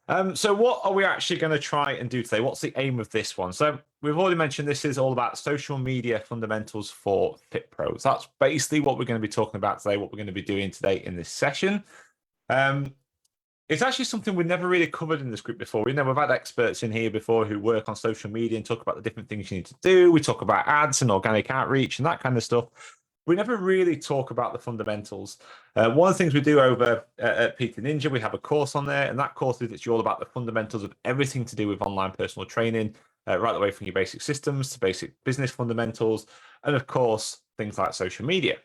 So what are we actually going to try and do today? What's the aim of this one? So we've already mentioned this is all about social media fundamentals for Fit Pros. That's basically what we're going to be talking about today, what we're going to be doing today in this session. It's actually something we've never really covered in this group before. We've had experts in here before who work on social media and talk about the different things you need to do. We talk about ads and organic outreach and that kind of stuff. We never really talk about the fundamentals. One of the things we do over at PTD Ninja, we have a course on there, and that course is all about the fundamentals of everything to do with online personal training, right the way from your basic systems to basic business fundamentals, and of course, things like social media.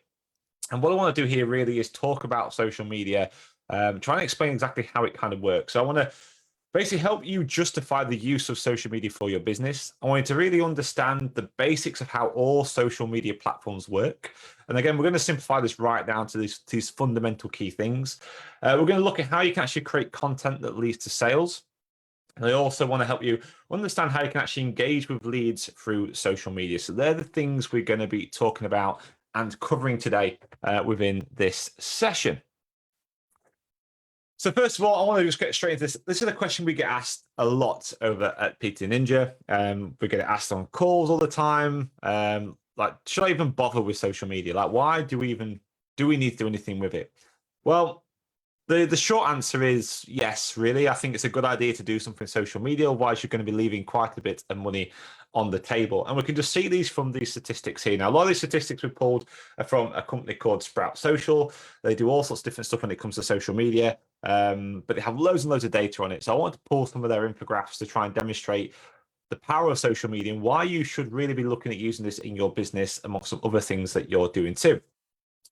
And what I want to do here really is talk about social media, try and explain exactly how it kind of works. So I want to basically help you justify the use of social media for your business. I want you to really understand the basics of how all social media platforms work. And again, we're going to simplify this right down to these fundamental key things. We're going to look at how you can actually create content that leads to sales. And I also want to help you understand how you can actually engage with leads through social media. So they're the things we're going to be talking about and covering today within this session. So first of all, I want to just get straight into this. This is a question we get asked a lot over at PTD Ninja. We get it asked on calls all the time. Like, should I even bother with social media? Like, why do we need to do anything with it? Well, the short answer is yes, really. I think it's a good idea to do something social media, otherwise you're going to be leaving quite a bit of money on the table. And we can just see these from these statistics here. Now, a lot of these statistics we pulled are from a company called Sprout Social. They do all sorts of different stuff when it comes to social media, but they have loads and loads of data on it. So I want to pull some of their infographics to try and demonstrate the power of social media and why you should really be looking at using this in your business amongst some other things that you're doing too.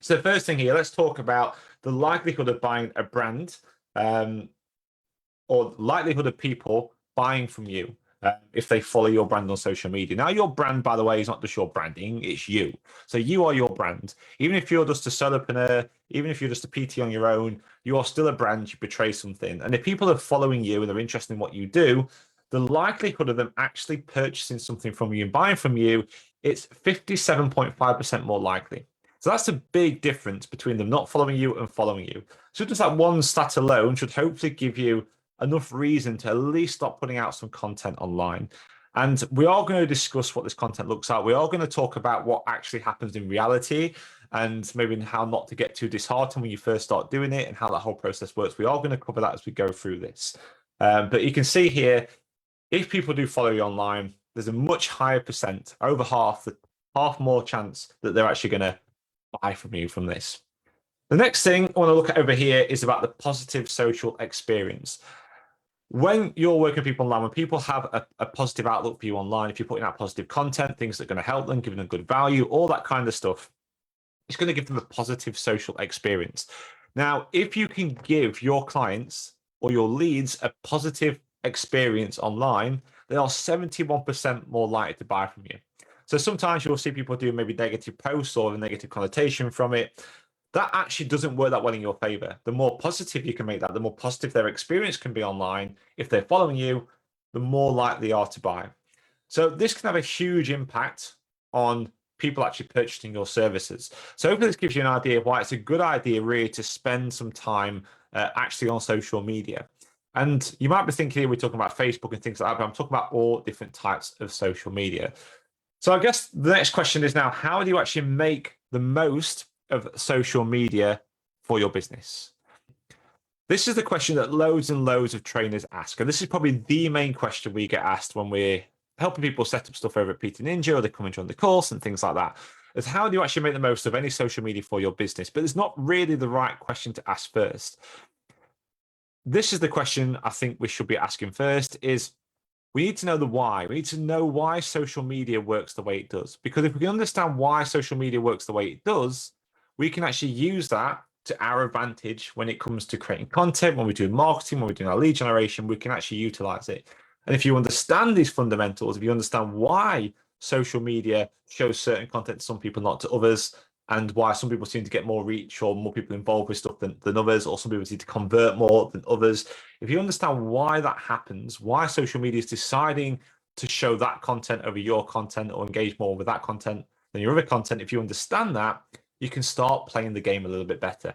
So the first thing here, let's talk about the likelihood of buying a brand or likelihood of people buying from you if they follow your brand on social media. Now, your brand, by the way, is not just your branding, it's you. So you are your brand. Even if you're just a solopreneur, even if you're just a PT on your own, you are still a brand, you portray something. And if people are following you and they're interested in what you do, the likelihood of them actually purchasing something from you and buying from you, it's 57.5% more likely. So that's a big difference between them not following you and following you. So just that one stat alone should hopefully give you enough reason to at least start putting out some content online. And we are going to discuss what this content looks like. We are going to talk about what actually happens in reality and maybe how not to get too disheartened when you first start doing it and how that whole process works. We are going to cover that as we go through this. But you can see here, if people do follow you online, there's a much higher percent, over half more chance that they're actually going to buy from you from this. The next thing I want to look at over here is about the positive social experience. When you're working with people online, when people have a positive outlook for you online, if you're putting out positive content, things that are going to help them, giving them good value, all that kind of stuff, it's going to give them a positive social experience. Now, if you can give your clients or your leads a positive experience online, they are 71% more likely to buy from you. So sometimes you'll see people do maybe negative posts or a negative connotation from it. That actually doesn't work that well in your favor. The more positive you can make that, the more positive their experience can be online. If they're following you, the more likely they are to buy. So this can have a huge impact on people actually purchasing your services. So hopefully this gives you an idea of why it's a good idea really to spend some time actually on social media. And you might be thinking here, we're talking about Facebook and things like that, but I'm talking about all different types of social media. So I guess the next question is now, how do you actually make the most of social media for your business? This is the question that loads and loads of trainers ask. And this is probably the main question we get asked when we're helping people set up stuff over at PTD Ninja or they come and join the course and things like that. Is how do you actually make the most of any social media for your business? But it's not really the right question to ask first. This is the question I think we should be asking first is, we need to know the why. We need to know why social media works the way it does. Because if we can understand why social media works the way it does, we can actually use that to our advantage when it comes to creating content, when we're doing marketing, when we're doing our lead generation, we can actually utilize it. And if you understand these fundamentals, if you understand why social media shows certain content to some people, not to others, and why some people seem to get more reach or more people involved with stuff than others, or some people seem to convert more than others. If you understand why that happens, why social media is deciding to show that content over your content or engage more with that content than your other content, if you understand that, you can start playing the game a little bit better.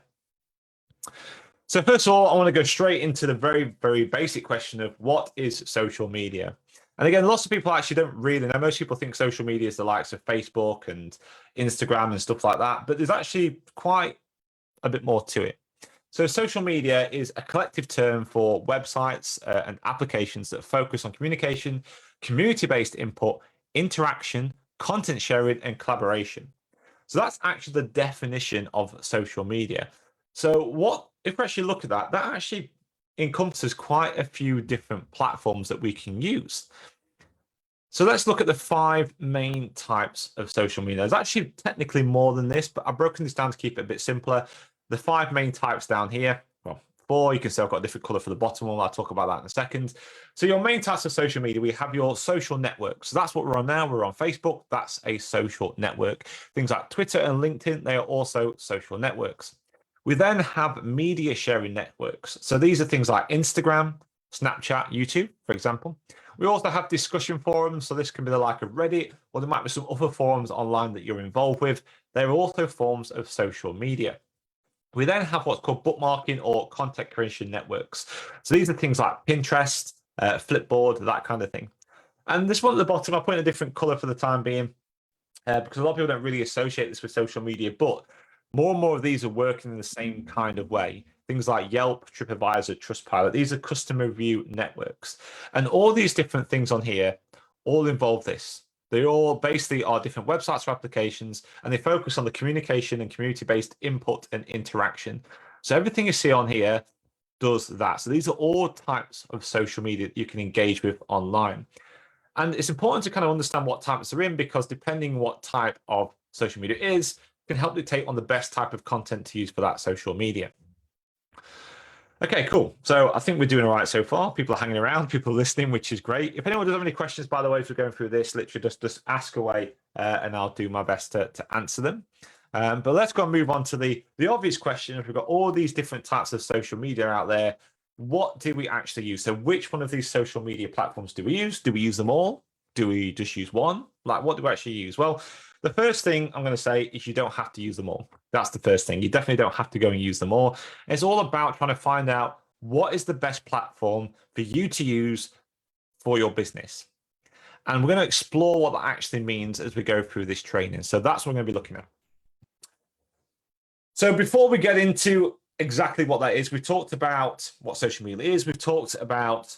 So first of all, I want to go straight into the very, very basic question of what is social media? And again, lots of people actually don't really know. Most people think social media is the likes of Facebook and Instagram and stuff like that, but there's actually quite a bit more to it. So social media is a collective term for websites and applications that focus on communication, community-based input, interaction, content sharing, and collaboration. So that's actually the definition of social media. So what if we actually look at that, that actually encompasses quite a few different platforms that we can use. So let's look at the 5 main types of social media. There's actually technically more than this, but I've broken this down to keep it a bit simpler. The 5 main types down here, well, 4, you can see I've got a different color for the bottom one. I'll talk about that in a second. So your main types of social media, we have your social networks. So that's what we're on now. We're on Facebook. That's a social network. Things like Twitter and LinkedIn, they are also social networks. We then have media sharing networks. So these are things like Instagram, Snapchat, YouTube, for example. We also have discussion forums. So this can be the like of Reddit, or there might be some other forums online that you're involved with. They're also forms of social media. We then have what's called bookmarking or content creation networks. So these are things like Pinterest, Flipboard, that kind of thing. And this one at the bottom, I put in a different color for the time being, because a lot of people don't really associate this with social media, but more and more of these are working in the same kind of way. Things like Yelp, TripAdvisor, Trustpilot, these are customer review networks. And all these different things on here all involve this. They all basically are different websites or applications, and they focus on the communication and community-based input and interaction. So everything you see on here does that. So these are all types of social media that you can engage with online. And it's important to kind of understand what types are in, because depending what type of social media is, can help dictate on the best type of content to use for that social media. Okay, cool. So I think we're doing all right so far. People are hanging around, people are listening, which is great. If anyone does have any questions, by the way, as we're going through this, literally just ask away, and I'll do my best to answer them. But let's go and move on to the obvious question. If we've got all these different types of social media out there, what do we actually use? So which one of these social media platforms do we use? Do we use them all? Do we just use one? Like, what do we actually use? Well, the first thing I'm going to say is you don't have to use them all. That's the first thing. You definitely don't have to go and use them all. It's all about trying to find out what is the best platform for you to use for your business. And we're going to explore what that actually means as we go through this training. So that's what we're going to be looking at. So before we get into exactly what that is, we've talked about what social media is. We've talked about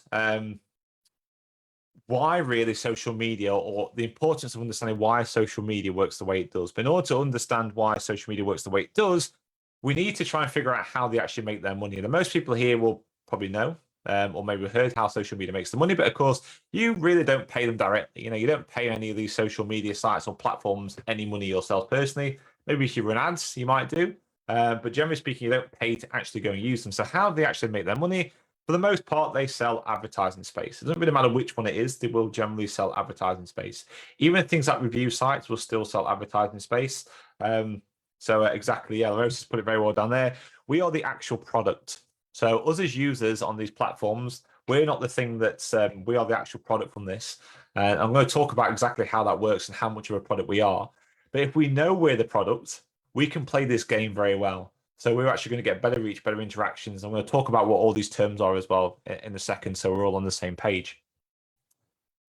why really social media, or the importance of understanding why social media works the way it does. But in order to understand why social media works the way it does, we need to try and figure out how they actually make their money. And most people here will probably know, or maybe heard how social media makes the money, but of course, you really don't pay them directly. You know, you don't pay any of these social media sites or platforms any money yourself personally. Maybe if you run ads, you might do. But generally speaking, you don't pay to actually go and use them. So how do they actually make their money? For the most part, they sell advertising space. It doesn't really matter which one it is, they will generally sell advertising space. Even things like review sites will still sell advertising space. Exactly, yeah, Rose has put it very well down there. We are the actual product. So us as users on these platforms, we're not the thing that's, we are the actual product from this. And I'm going to talk about exactly how that works and how much of a product we are. But if we know we're the product, we can play this game very well. So we're actually going to get better reach, better interactions. I'm going to talk about what all these terms are as well in a second, so we're all on the same page.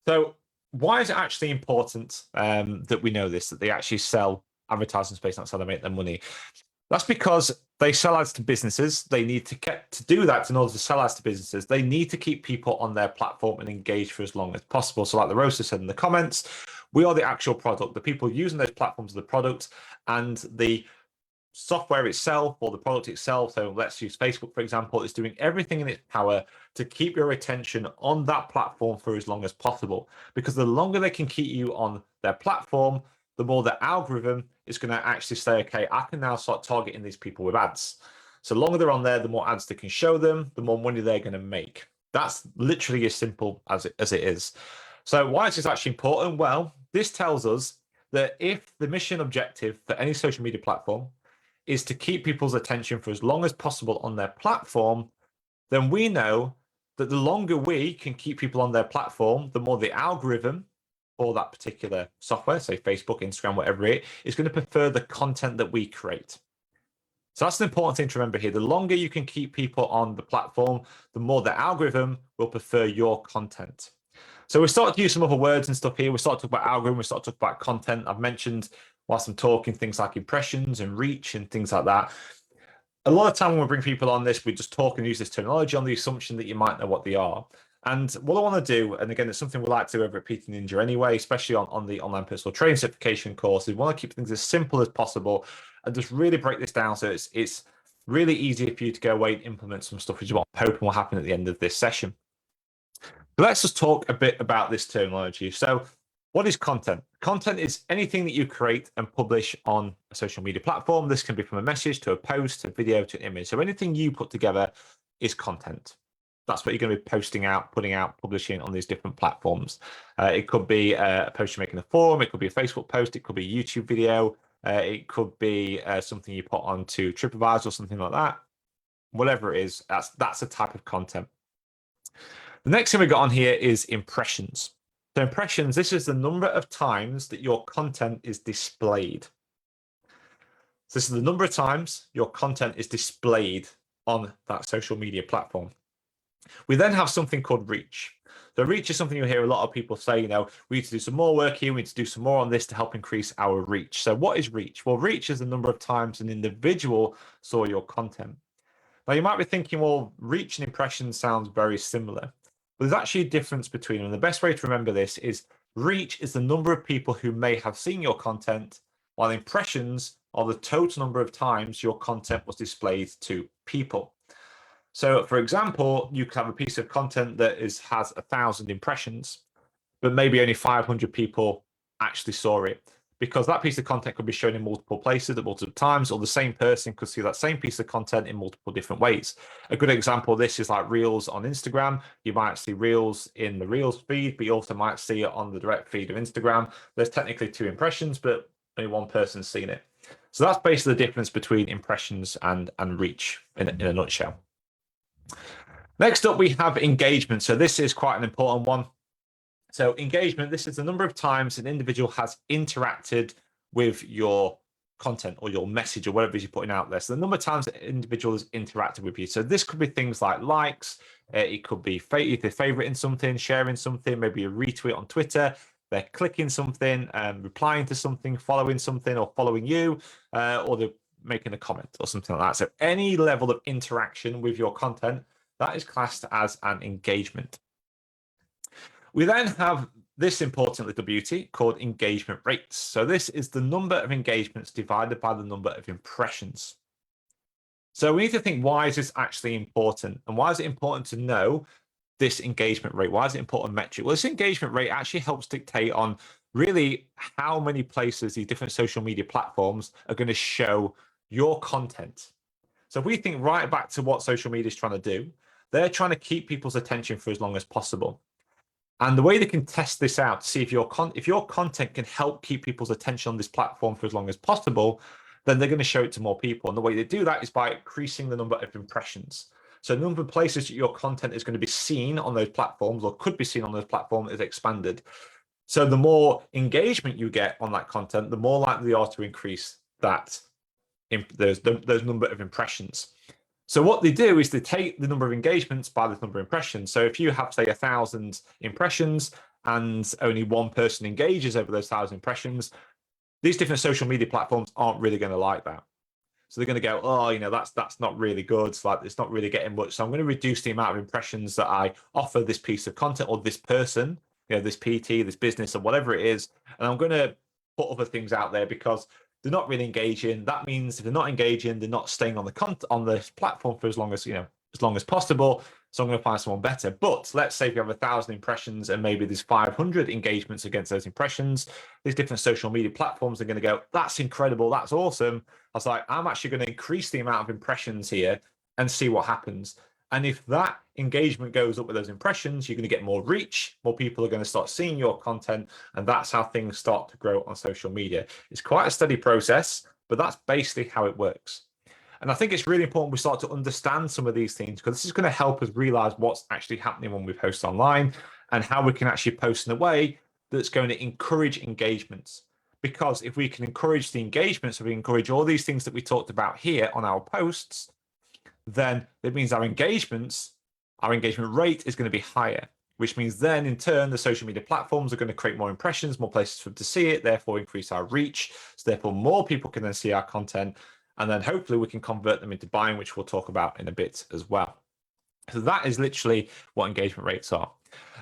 So why is it actually important that we know this, that they actually sell advertising space, that's how they make their money? That's because they sell ads to businesses. They need to get to do that in order to sell ads to businesses. They need to keep people on their platform and engaged for as long as possible. So like the roaster said in the comments, we are the actual product. The people using those platforms are the product, and the software itself or the product itself, so let's use Facebook for example, is doing everything in its power to keep your attention on that platform for as long as possible, because the longer they can keep you on their platform, the more the algorithm is going to actually say, okay, I can now start targeting these people with ads. So the longer they're on there, the more ads they can show them, the more money they're going to make. That's literally as simple as it is. So why is this actually important? Well, this tells us that if the mission objective for any social media platform is to keep people's attention for as long as possible on their platform, then we know that the longer we can keep people on their platform, the more the algorithm for that particular software, say Facebook, Instagram, whatever it is going to prefer the content that we create. So that's an important thing to remember here. The longer you can keep people on the platform, the more the algorithm will prefer your content. So we started to use some other words and stuff here. We started to talk about algorithm, we started to talk about content. I've mentioned whilst I'm talking things like impressions and reach and things like that. A lot of time when we bring people on this, we just talk and use this terminology on the assumption that you might know what they are. And what I want to do, and again, it's something we like to do over at PTD Ninja anyway, especially on the online personal training certification course, is we want to keep things as simple as possible and just really break this down so it's really easy for you to go away and implement some stuff, which is what I'm hoping will happen at the end of this session. But let's just talk a bit about this terminology. So what is content? Content is anything that you create and publish on a social media platform. This can be from a message to a post, to a video, to an image. So anything you put together is content. That's what you're going to be posting out, putting out, publishing on these different platforms. It could be a post you're making a forum. It could be a Facebook post. It could be a YouTube video. It could be something you put onto TripAdvisor or something like that. Whatever it is, that's a type of content. The next thing we got on here is impressions. So impressions, this is the number of times that your content is displayed. So this is the number of times your content is displayed on that social media platform. We then have something called reach. So reach is something you hear a lot of people say, we need to do some more work here, we need to do some more on this to help increase our reach. So what is reach? Well, reach is the number of times an individual saw your content. Now you might be thinking, well, reach and impressions sounds very similar. But there's actually a difference between them. And the best way to remember this is reach is the number of people who may have seen your content, while impressions are the total number of times your content was displayed to people. So for example, you could have a piece of content that has 1,000 impressions, but maybe only 500 people actually saw it, because that piece of content could be shown in multiple places at multiple times, or the same person could see that same piece of content in multiple different ways. A good example of this is like Reels on Instagram. You might see Reels in the Reels feed, but you also might see it on the direct feed of Instagram. There's technically 2 impressions, but only one person's seen it. So that's basically the difference between impressions and reach in a nutshell. Next up, we have engagement. So this is quite an important one. So engagement, this is the number of times an individual has interacted with your content or your message or whatever it is you're putting out there. So the number of times an individual has interacted with you. So this could be things like likes. It could be if they're favoriting something, sharing something, maybe a retweet on Twitter. They're clicking something, replying to something, following something, or following you, or they're making a comment or something like that. So any level of interaction with your content, that is classed as an engagement. We then have this important little beauty called engagement rates. So this is the number of engagements divided by the number of impressions. So we need to think, why is this actually important? And why is it important to know this engagement rate? Why is it important metric? Well, this engagement rate actually helps dictate on really how many places these different social media platforms are going to show your content. So if we think right back to what social media is trying to do, they're trying to keep people's attention for as long as possible. And the way they can test this out to see if your content can help keep people's attention on this platform for as long as possible, then they're going to show it to more people. And the way they do that is by increasing the number of impressions. So the number of places that your content is going to be seen on those platforms or could be seen on those platforms is expanded. So the more engagement you get on that content, the more likely you are to increase that those number of impressions. So what they do is they take the number of engagements by the number of impressions. So if you have, say, 1,000 impressions and only one person engages over those 1,000 impressions, these different social media platforms aren't really going to like that. So they're going to go, oh, that's not really good. It's like, it's not really getting much. So I'm going to reduce the amount of impressions that I offer this piece of content or this person, this PT, this business, or whatever it is. And I'm going to put other things out there because they're not really engaging. That means if they're not engaging, they're not staying on the platform for as long as possible. So I'm going to find someone better. But let's say if you have 1,000 impressions and maybe there's 500 engagements against those impressions, these different social media platforms are going to go, that's incredible, that's awesome. I was like, I'm actually going to increase the amount of impressions here and see what happens. And if that engagement goes up with those impressions, you're going to get more reach, more people are going to start seeing your content, and that's how things start to grow on social media. It's quite a steady process, but that's basically how it works. And I think it's really important we start to understand some of these things, because this is going to help us realize what's actually happening when we post online and how we can actually post in a way that's going to encourage engagements. because if we can encourage the engagement, so we encourage all these things that we talked about here on our posts, then it means our engagement rate is going to be higher, which means then in turn, the social media platforms are going to create more impressions, more places for them to see it, therefore increase our reach. So therefore more people can then see our content, and then hopefully we can convert them into buying, which we'll talk about in a bit as well. So that is literally what engagement rates are.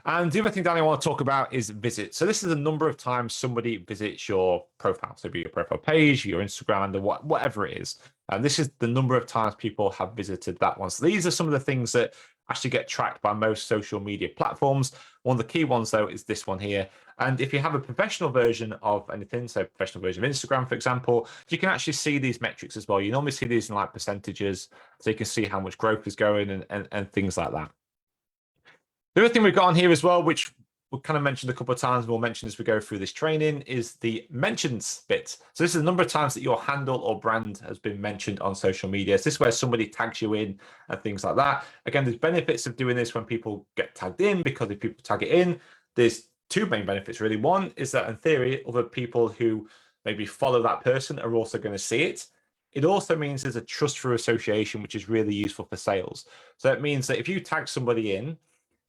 And the other thing that I want to talk about is visits. So this is the number of times somebody visits your profile. So be your profile page, your Instagram, and whatever it is. And this is the number of times people have visited that one. So these are some of the things that actually get tracked by most social media platforms. One of the key ones, though, is this one here. And if you have a professional version of anything, so professional version of Instagram, for example, you can actually see these metrics as well. You normally see these in like percentages, so you can see how much growth is going and things like that. The other thing we've got on here as well, which we've kind of mentioned a couple of times, we'll mention as we go through this training, is the mentions bit. So this is the number of times that your handle or brand has been mentioned on social media. So this is where somebody tags you in and things like that. Again, there's benefits of doing this when people get tagged in, because if people tag it in, there's two main benefits really. One is that in theory, other people who maybe follow that person are also going to see it. It also means there's a trust through association, which is really useful for sales. So it means that if you tag somebody in,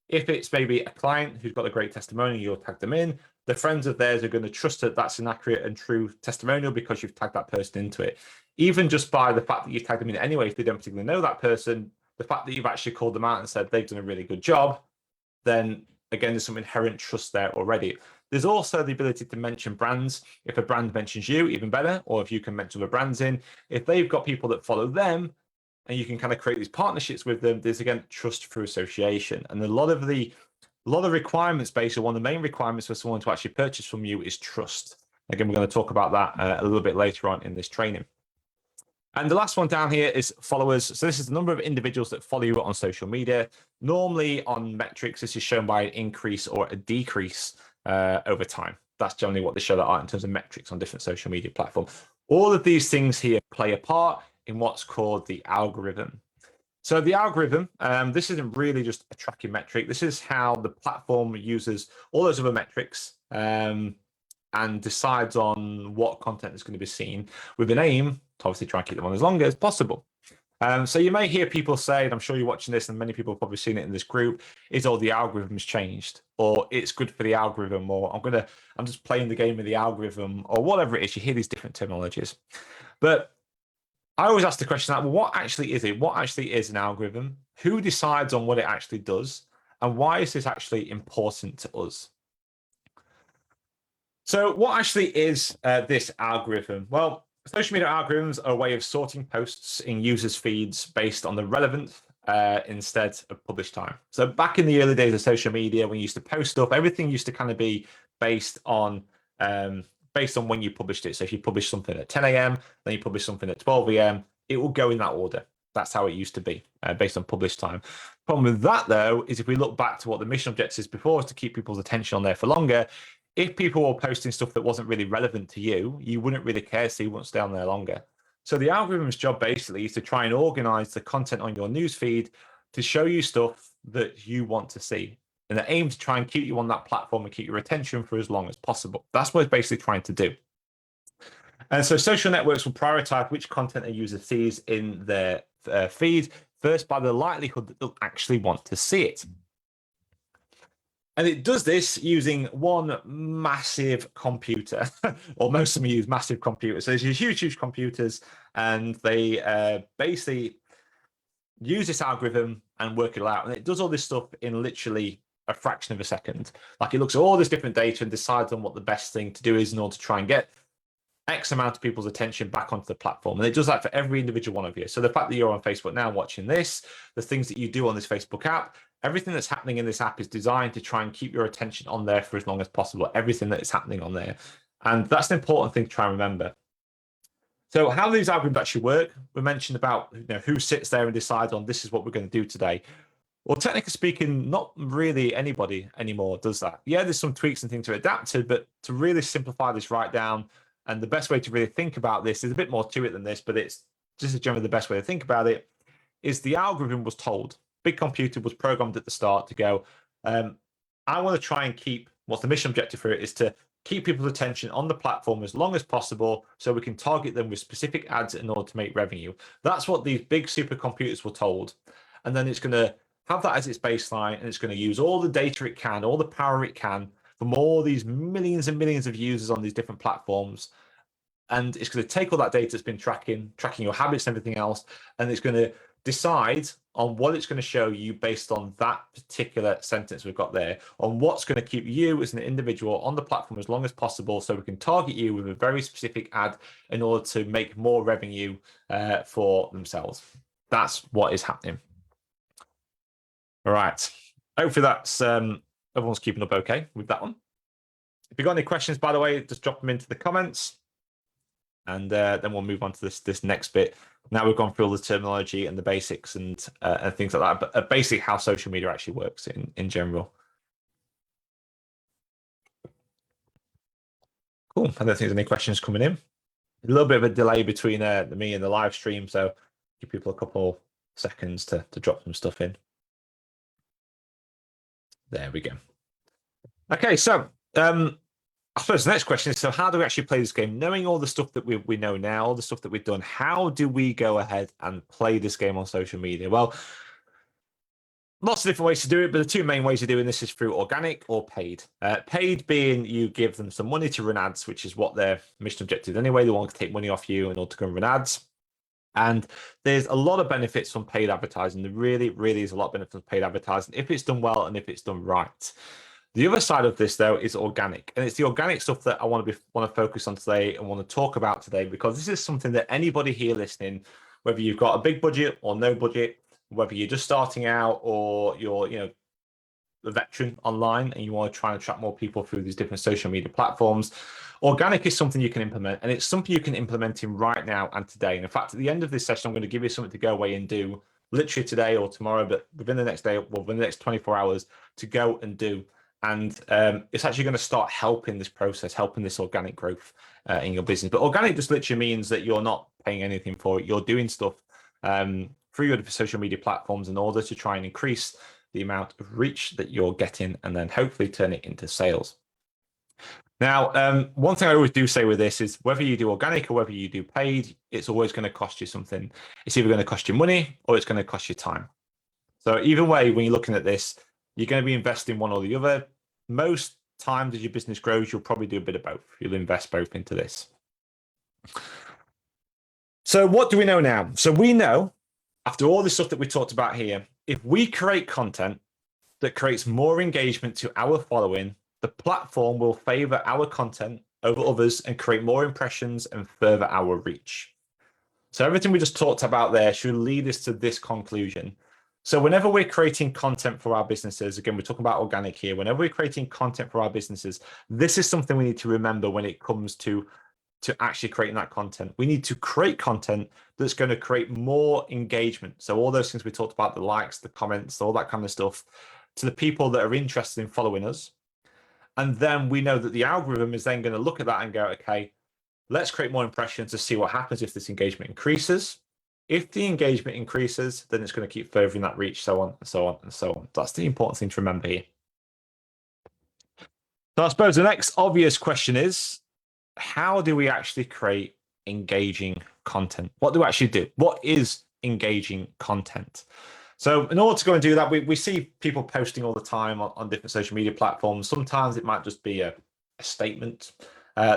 if it's maybe a client who's got a great testimonial, you'll tag them in, the friends of theirs are going to trust that that's an accurate and true testimonial because you've tagged that person into it. Even just by the fact that you've tagged them in anyway, if they don't particularly know that person, the fact that you've actually called them out and said they've done a really good job, then again, there's some inherent trust there already. There's also the ability to mention brands. If a brand mentions you, even better, or if you can mention the brands in, if they've got people that follow them, and you can kind of create these partnerships with them, there's again trust through association. And a lot of requirements, basically one of the main requirements for someone to actually purchase from you is trust. Again, we're going to talk about that a little bit later on in this training. And the last one down here is followers. So this is the number of individuals that follow you on social media. Normally on metrics, this is shown by an increase or a decrease over time. That's generally what they show that are in terms of metrics on different social media platforms. All of these things here play a part in what's called the algorithm. So the algorithm, this isn't really just a tracking metric. This is how the platform uses all those other metrics and decides on what content is going to be seen with an aim to obviously try and keep them on as long as possible. So you may hear people say, and I'm sure you're watching this and many people have probably seen it in this group, is all the algorithms changed, or it's good for the algorithm, or I'm just playing the game of the algorithm, or whatever it is. You hear these different terminologies. But I always ask the question that, well, what actually is it? What actually is an algorithm? Who decides on what it actually does? And why is this actually important to us? So what actually is this algorithm? Well, social media algorithms are a way of sorting posts in users' feeds based on the relevance instead of published time. So back in the early days of social media, when you used to post stuff, everything used to kind of be based on when you published it. So if you publish something at 10 a.m., then you publish something at 12 a.m., it will go in that order. That's how it used to be, based on published time. Problem with that, though, is if we look back to what the mission objectives before, is to keep people's attention on there for longer. If people were posting stuff that wasn't really relevant to you, you wouldn't really care, so you wouldn't stay on there longer. So the algorithm's job basically is to try and organize the content on your newsfeed to show you stuff that you want to see, and the aim to try and keep you on that platform and keep your attention for as long as possible. That's what it's basically trying to do. And so social networks will prioritize which content a user sees in their feed first by the likelihood that they'll actually want to see it. And it does this using one massive computer, or most of them use massive computers. So there's huge computers, and they basically use this algorithm and work it out. And it does all this stuff in literally a fraction of a second. Like, it looks at all this different data and decides on what the best thing to do is in order to try and get X amount of people's attention back onto the platform. And it does that for every individual one of you. So the fact that you're on Facebook now watching this, the things that you do on this Facebook app, everything that's happening in this app is designed to try and keep your attention on there for as long as possible, everything that is happening on there. And that's an important thing to try and remember. So how do these algorithms actually work? We mentioned about who sits there and decides on this is what we're going to do today. Well, technically speaking, not really anybody anymore does that. Yeah, there's some tweaks and things to adapt to, but to really simplify this right down, and the best way to really think about this, is a bit more to it than this, but it's just generally the best way to think about it, is the algorithm was told, big computer was programmed at the start to go, I want to try and keep, what's the mission objective for it, is to keep people's attention on the platform as long as possible so we can target them with specific ads in order to make revenue. That's what these big supercomputers were told. And then it's going to have that as its baseline, and it's going to use all the data it can, all the power it can from all these millions and millions of users on these different platforms. And it's going to take all that data it's been tracking your habits and everything else, and it's going to decide on what it's going to show you based on that particular sentence we've got there, on what's going to keep you as an individual on the platform as long as possible so we can target you with a very specific ad in order to make more revenue for themselves. That's what is happening. All right. Hopefully that's everyone's keeping up okay with that one. If you've got any questions, by the way, just drop them into the comments. And then we'll move on to this next bit. Now we've gone through all the terminology and the basics and things like that, but basically how social media actually works in general. Cool. I don't think there's any questions coming in. A little bit of a delay between me and the live stream, so give people a couple seconds to drop some stuff in. There we go. Okay, so I suppose the next question is, so how do we actually play this game? Knowing all the stuff that we know now, all the stuff that we've done, how do we go ahead and play this game on social media? Well, lots of different ways to do it, but the two main ways of doing this is through organic or paid. Paid being you give them some money to run ads, which is what their mission objective is anyway. They want to take money off you in order to go and run ads. And there's a lot of benefits from paid advertising. There really, really is a lot of benefits from paid advertising if it's done well and if it's done right. The other side of this, though, is organic, and it's the organic stuff that I want to focus on today and want to talk about today, because this is something that anybody here listening, whether you've got a big budget or no budget, whether you're just starting out or you're a veteran online and you want to try and attract more people through these different social media platforms, organic is something you can implement, and it's something you can implement in right now and today. And in fact, at the end of this session, I'm going to give you something to go away and do literally today or tomorrow, but within the next day, well, within the next 24 hours to go and do. And it's actually going to start helping this process, helping this organic growth in your business. But organic just literally means that you're not paying anything for it. You're doing stuff through your social media platforms in order to try and increase the amount of reach that you're getting and then hopefully turn it into sales. Now, one thing I always do say with this is whether you do organic or whether you do paid, it's always going to cost you something. It's either going to cost you money or it's going to cost you time. So either way, when you're looking at this, you're going to be investing one or the other. Most times as your business grows, you'll probably do a bit of both. You'll invest both into this. So what do we know now? So we know, after all this stuff that we talked about here, if we create content that creates more engagement to our following, the platform will favor our content over others and create more impressions and further our reach. So everything we just talked about there should lead us to this conclusion. So whenever we're creating content for our businesses, again, we're talking about organic here, whenever we're creating content for our businesses, this is something we need to remember when it comes to actually creating that content. We need to create content that's going to create more engagement. So all those things we talked about, the likes, the comments, all that kind of stuff, to the people that are interested in following us. And then we know that the algorithm is then going to look at that and go, okay, let's create more impressions to see what happens if this engagement increases. If the engagement increases, then it's going to keep furthering that reach, so on and so on and so on. That's the important thing to remember here. So I suppose the next obvious question is, how do we actually create engaging content? What do we actually do? What is engaging content? So in order to go and do that, we see people posting all the time on different social media platforms. Sometimes it might just be a statement.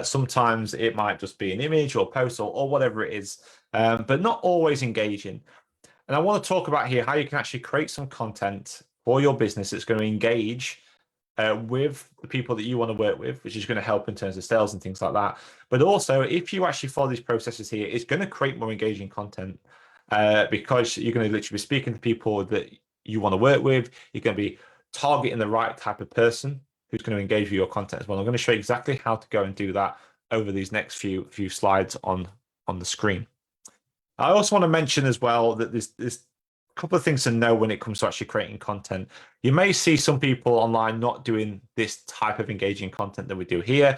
Sometimes it might just be an image or post or whatever it is, but not always engaging. And I want to talk about here how you can actually create some content for your business that's going to engage with the people that you want to work with, which is going to help in terms of sales and things like that. But also, if you actually follow these processes here, it's going to create more engaging content because you're going to literally be speaking to people that you want to work with. You're going to be targeting the right type of person who's going to engage with your content as well. I'm going to show you exactly how to go and do that over these next few slides on the screen. I also want to mention as well that there's a couple of things to know when it comes to actually creating content. You may see some people online not doing this type of engaging content that we do here.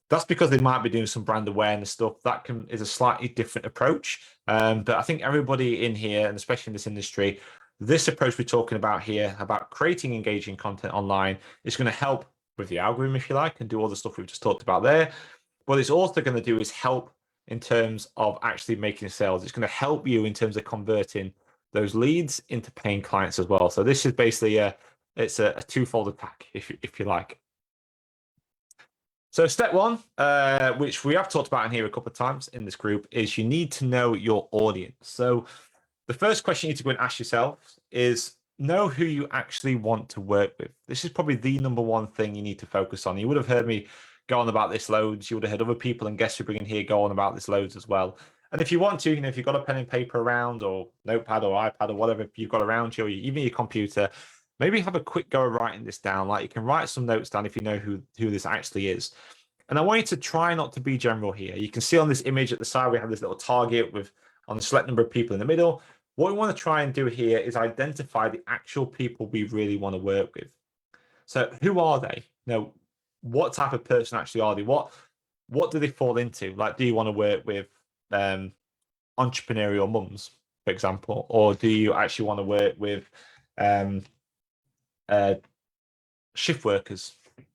That's because they might be doing some brand awareness stuff. That is a slightly different approach. But I think everybody in here, and especially in this industry, this approach we're talking about here, about creating engaging content online, is going to help with the algorithm, if you like, and do all the stuff we've just talked about there. What it's also going to do is help in terms of actually making sales. It's going to help you in terms of converting those leads into paying clients as well. So this is basically it's a twofold attack, if you like. So step one, which we have talked about in here a couple of times in this group, is you need to know your audience. So the first question you need to go and ask yourself is know who you actually want to work with. This is probably the number one thing you need to focus on. You would have heard me go on about this loads. You would have heard other people and guests who bring in here go on about this loads as well. And if you want to, if you've got a pen and paper around or notepad or iPad or whatever you've got around you, or even your computer, maybe have a quick go of writing this down. Like you can write some notes down if you know who this actually is. And I want you to try not to be general here. You can see on this image at the side, we have this little target with on the select number of people in the middle. What we want to try and do here is identify the actual people we really want to work with. So who are they? What type of person actually are they? What do they fall into? Like, do you want to work with entrepreneurial mums, for example? Or do you actually want to work with shift workers,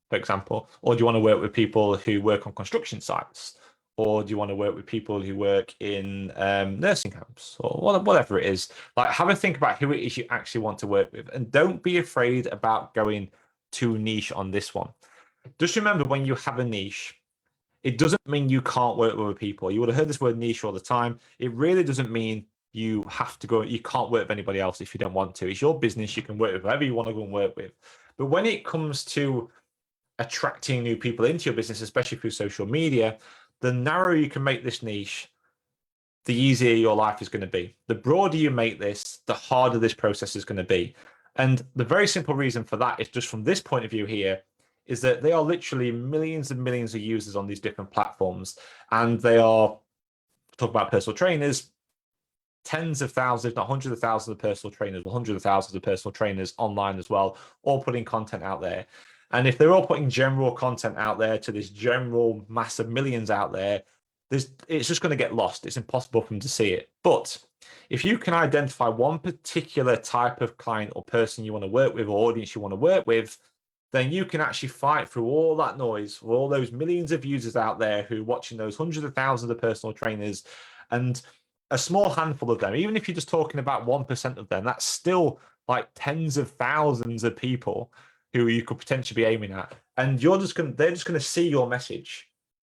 for example? Or do you want to work with people who work on construction sites? Or do you want to work with people who work in nursing homes or whatever it is? Like, have a think about who it is you actually want to work with, and don't be afraid about going too niche on this one. Just remember, when you have a niche, it doesn't mean you can't work with other people. You would have heard this word niche all the time. It really doesn't mean you have to go, you can't work with anybody else if you don't want to. It's your business. You can work with whoever you want to go and work with. But when it comes to attracting new people into your business, especially through social media, the narrower you can make this niche, the easier your life is going to be. The broader you make this, the harder this process is going to be. And the very simple reason for that is just from this point of view here, is that they are literally millions and millions of users on these different platforms. And they are, talk about personal trainers, tens of thousands, if not hundreds of thousands of personal trainers, or hundreds of thousands of personal trainers online as well, all putting content out there. And if they're all putting general content out there to this general mass of millions out there, it's just going to get lost. It's impossible for them to see it. But if you can identify one particular type of client or person you want to work with, or audience you want to work with, then you can actually fight through all that noise, for all those millions of users out there who are watching those hundreds of thousands of personal trainers, and a small handful of them, even if you're just talking about 1% of them, that's still like tens of thousands of people who you could potentially be aiming at. And they're just going to see your message.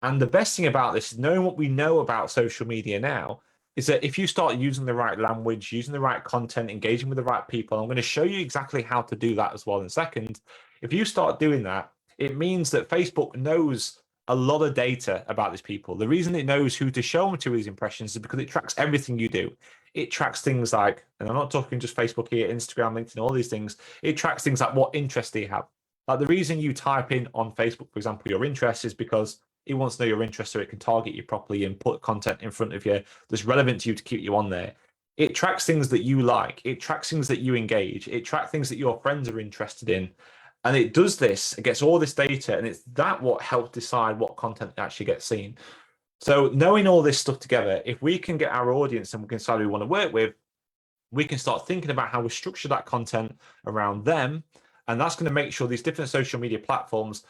And the best thing about this is, knowing what we know about social media now, is that if you start using the right language, using the right content, engaging with the right people, I'm going to show you exactly how to do that as well in a second. If you start doing that, it means that Facebook knows a lot of data about these people. The reason it knows who to show them to these impressions is because it tracks everything you do. It tracks things like, and I'm not talking just Facebook here, Instagram, LinkedIn, all these things. It tracks things like what interests do you have. Like the reason you type in on Facebook, for example, your interest, is because it wants to know your interest so it can target you properly and put content in front of you that's relevant to you to keep you on there. It tracks things that you like. It tracks things that you engage. It tracks things that your friends are interested in. And it does this, it gets all this data, and it's that what helps decide what content actually gets seen. So knowing all this stuff together, if we can get our audience and we can decide who we want to work with, we can start thinking about how we structure that content around them. And that's going to make sure these different social media platforms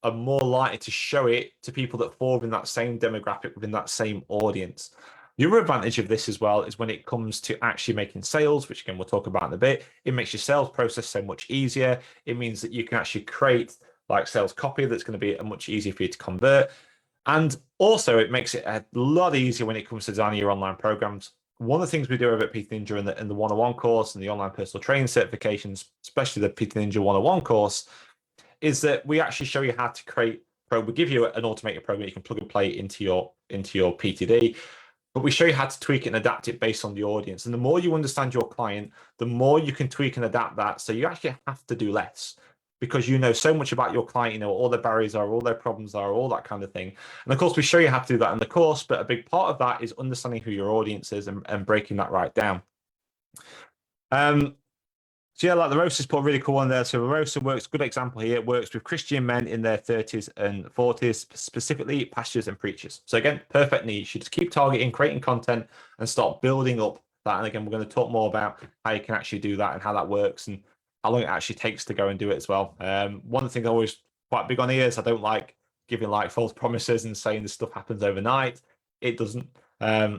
are more likely to show it to people that fall within that same demographic, within that same audience. The other advantage of this as well is when it comes to actually making sales, which again, we'll talk about in a bit, it makes your sales process so much easier. It means that you can actually create like sales copy that's going to be much easier for you to convert. And also it makes it a lot easier when it comes to designing your online programs. One of the things we do over at PT Ninja in the 101 course and the online personal training certifications, especially the PT Ninja 101 course, is that we actually show you how to create, we give you an automated program you can plug and play into your PTD. But we show you how to tweak it and adapt it based on the audience. And the more you understand your client, the more you can tweak and adapt that. So you actually have to do less because you know so much about your client, you know, all their barriers are, all their problems are, all that kind of thing. And of course, we show you how to do that in the course, but a big part of that is understanding who your audience is and breaking that right down. So yeah, like the roasters put a really cool one there. So the roaster works, good example here, it works with Christian men in their 30s and 40s, specifically pastors and preachers. So again, perfect niche. You just keep targeting, creating content and start building up that. And again, we're going to talk more about how you can actually do that and how that works and how long it actually takes to go and do it as well. One of the things I always quite big on here, so I don't like giving like false promises and saying this stuff happens overnight. It doesn't.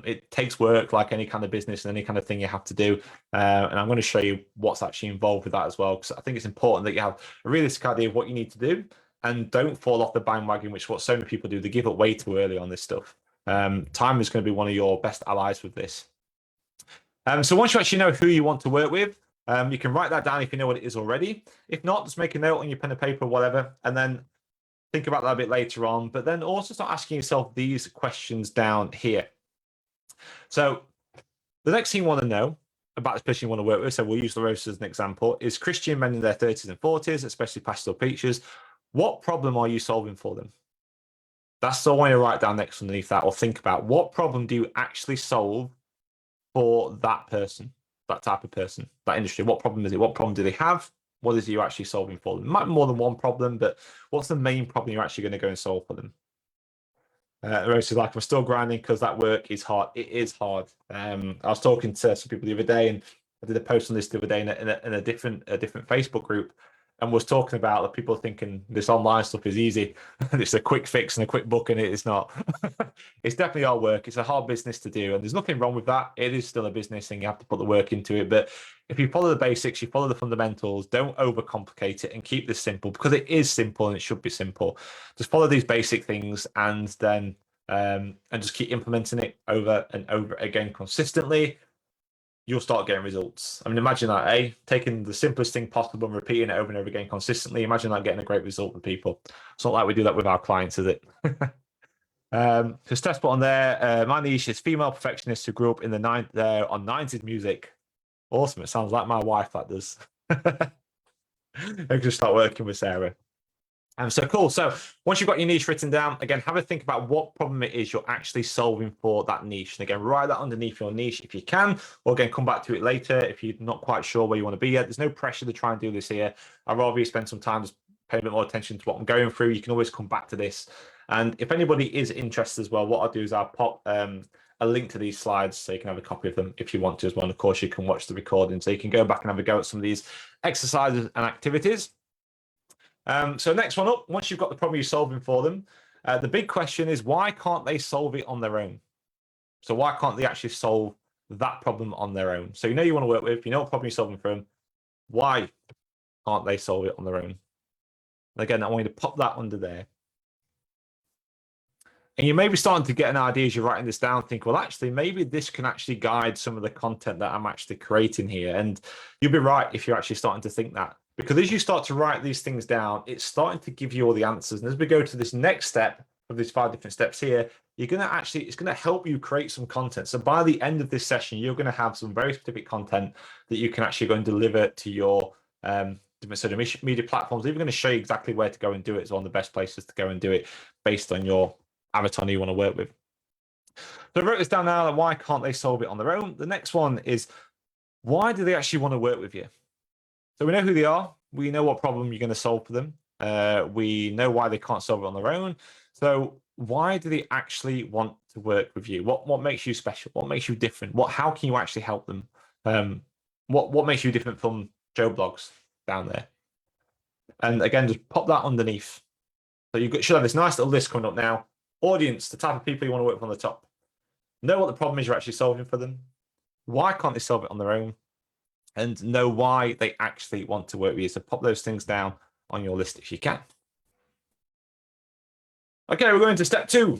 It takes work like any kind of business and any kind of thing you have to do. And I'm going to show you what's actually involved with that as well, because I think it's important that you have a realistic idea of what you need to do and don't fall off the bandwagon, which is what so many people do. They give up way too early on this stuff. Time is going to be one of your best allies with this. So once you actually know who you want to work with, you can write that down if you know what it is already. If not, just make a note on your pen and paper or whatever, and then think about that a bit later on. But then also start asking yourself these questions down here. So the next thing you want to know about this person you want to work with, so we'll use the roasters as an example, is Christian men in their 30s and 40s, especially pastoral preachers. What problem are you solving for them? That's all I want to write down next underneath that, or think about what problem do you actually solve for that person, that type of person, that industry. What problem is it? What problem do they have? What is it you're actually solving for them? It might be more than one problem, but what's the main problem you're actually going to go and solve for them? Rose is like, I'm still grinding because that work is hard. It is hard. I was talking to some people the other day, and I did a post on this the other day in a different Facebook group, and was talking about the people thinking this online stuff is easy. It's a quick fix and a quick book, and it is not. It's definitely hard work. It's a hard business to do, and there's nothing wrong with that. It is still a business, and you have to put the work into it. But if you follow the basics, you follow the fundamentals, don't overcomplicate it, and keep this simple, because it is simple and it should be simple. Just follow these basic things, and then and just keep implementing it over and over again consistently. You'll start getting results. I mean, imagine that, eh? Taking the simplest thing possible and repeating it over and over again consistently. Imagine that getting a great result with people. It's not like we do that with our clients, is it? So Steph's put on there, my niche is female perfectionists who grew up in the on 90s music. Awesome. It sounds like my wife, that does. I can just start working with Sarah. So cool. So once you've got your niche written down, again, have a think about what problem it is you're actually solving for that niche. And again, write that underneath your niche if you can, or again, come back to it later if you're not quite sure where you want to be yet. There's no pressure to try and do this here. I'd rather you spend some time just paying a bit more attention to what I'm going through. You can always come back to this. And if anybody is interested as well, what I'll do is I'll pop a link to these slides so you can have a copy of them if you want to as well. And of course, you can watch the recording so you can go back and have a go at some of these exercises and activities. So next one up, once you've got the problem you're solving for them, the big question is, why can't they solve it on their own? So why can't they actually solve that problem on their own? So you know you want to work with, you know what problem you're solving for them. Why can't they solve it on their own? And again, I want you to pop that under there. And you may be starting to get an idea as you're writing this down, think, well, actually, maybe this can actually guide some of the content that I'm actually creating here. And you'll be right if you're actually starting to think that. Because as you start to write these things down, it's starting to give you all the answers. And as we go to this next step of these 5 different steps here, you're going to actually, it's going to help you create some content. So by the end of this session, you're going to have some very specific content that you can actually go and deliver to your different social media platforms. They're going to show you exactly where to go and do it. It's one of the best places to go and do it based on your avatar you want to work with. So I wrote this down now. Why can't they solve it on their own? The next one is, why do they actually want to work with you? So we know who they are. We know what problem you're going to solve for them. We know why they can't solve it on their own. So why do they actually want to work with you? What makes you special? What makes you different? How can you actually help them? What makes you different from Joe Blogs down there? And again, just pop that underneath. So you should have this nice little list coming up now. Audience, the type of people you want to work with on the top. Know what the problem is you're actually solving for them. Why can't they solve it on their own? And know why they actually want to work with you. So pop those things down on your list if you can. Okay, we're going to step 2.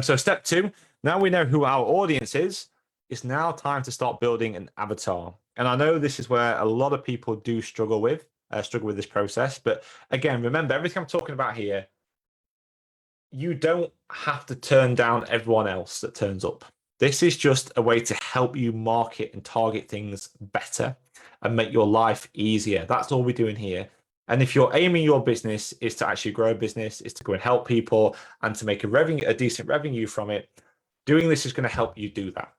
So step 2, now we know who our audience is. It's now time to start building an avatar. And I know this is where a lot of people do struggle with this process. But again, remember, everything I'm talking about here, you don't have to turn down everyone else that turns up. This is just a way to help you market and target things better and make your life easier. That's all we're doing here. And if you're aiming your business is to actually grow a business, is to go and help people and to make a decent revenue from it, doing this is going to help you do that.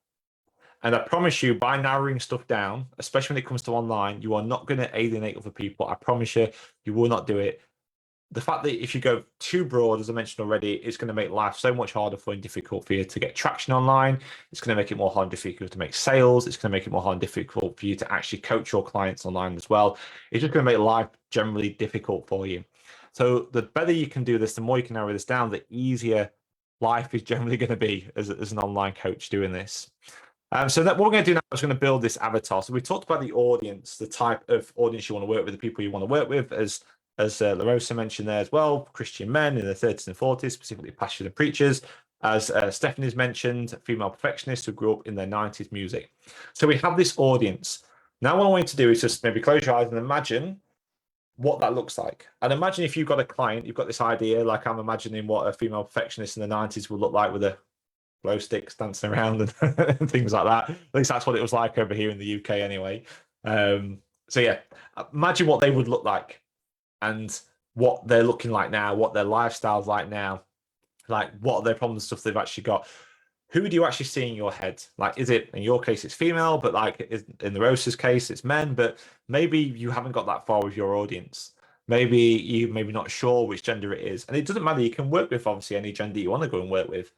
And I promise you, by narrowing stuff down, especially when it comes to online, you are not going to alienate other people. I promise you, you will not do it. The fact that if you go too broad, as I mentioned already, it's going to make life so much harder for and difficult for you to get traction online. It's going to make it more hard and difficult to make sales. It's going to make it more hard and difficult for you to actually coach your clients online as well. It's just going to make life generally difficult for you. So the better you can do this, the more you can narrow this down, the easier life is generally going to be as an online coach doing this. So that what we're going to do now is going to build this avatar. So we talked about the audience, the type of audience you want to work with, the people you want to work with, as LaRosa mentioned there as well, Christian men in their 30s and 40s, specifically pastors and preachers. As Stephanie's mentioned, female perfectionists who grew up in their 90s music. So we have this audience. Now what I want you to do is just maybe close your eyes and imagine what that looks like. And imagine if you've got a client, you've got this idea, like I'm imagining what a female perfectionist in the 90s would look like with a glow sticks dancing around and things like that. At least that's what it was like over here in the UK anyway. So yeah, imagine what they would look like and what they're looking like now, what their lifestyle's like now, like what are their problems, stuff they've actually got. Who do you actually see in your head? Like, is it, in your case, it's female, but like in the Rosa's case, it's men, but maybe you haven't got that far with your audience. Maybe you maybe not sure which gender it is. And it doesn't matter. You can work with obviously any gender you want to go and work with.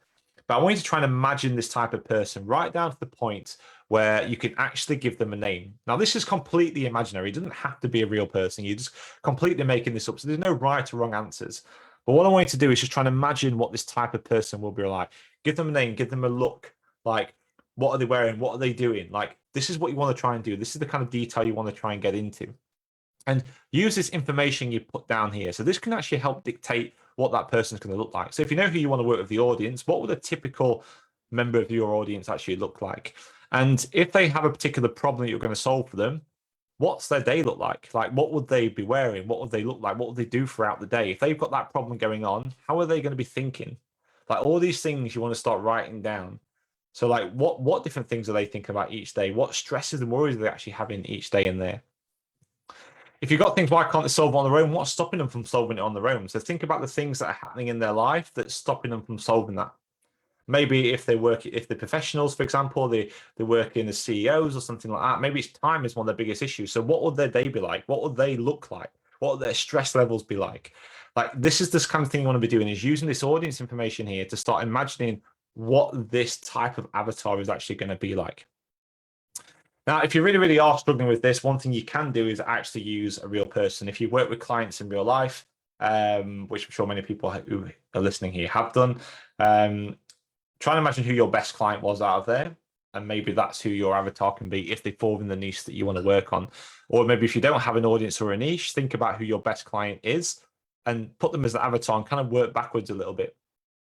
But I want you to try and imagine this type of person right down to the point where you can actually give them a name. Now, this is completely imaginary. It doesn't have to be a real person. You're just completely making this up. So there's no right or wrong answers. But what I want you to do is just try and imagine what this type of person will be like. Give them a name, give them a look. Like, what are they wearing? What are they doing? Like, this is what you want to try and do. This is the kind of detail you want to try and get into. And use this information you put down here. So this can actually help dictate what that person is going to look like. So if you know who you want to work with the audience, what would a typical member of your audience actually look like? And if they have a particular problem that you're going to solve for them, what's their day look like? Like, what would they be wearing? What would they look like? What would they do throughout the day? If they've got that problem going on, how are they going to be thinking? Like, all these things you want to start writing down. So like, what different things are they thinking about each day? What stresses and worries are they actually having each day in there? If you've got things, why can't they solve it on their own? What's stopping them from solving it on their own? So think about the things that are happening in their life that's stopping them from solving that. Maybe if they're professionals, for example, they work in as CEOs or something like that. Maybe it's time is one of their biggest issues. So what would their day be like? What would they look like? What would their stress levels be like? Like, this is this kind of thing you want to be doing, is using this audience information here to start imagining what this type of avatar is actually going to be like. Now, if you really, really are struggling with this, one thing you can do is actually use a real person. If you work with clients in real life, which I'm sure many people who are listening here have done, try and imagine who your best client was out of there. And maybe that's who your avatar can be if they fall in the niche that you want to work on. Or maybe if you don't have an audience or a niche, think about who your best client is and put them as the avatar and kind of work backwards a little bit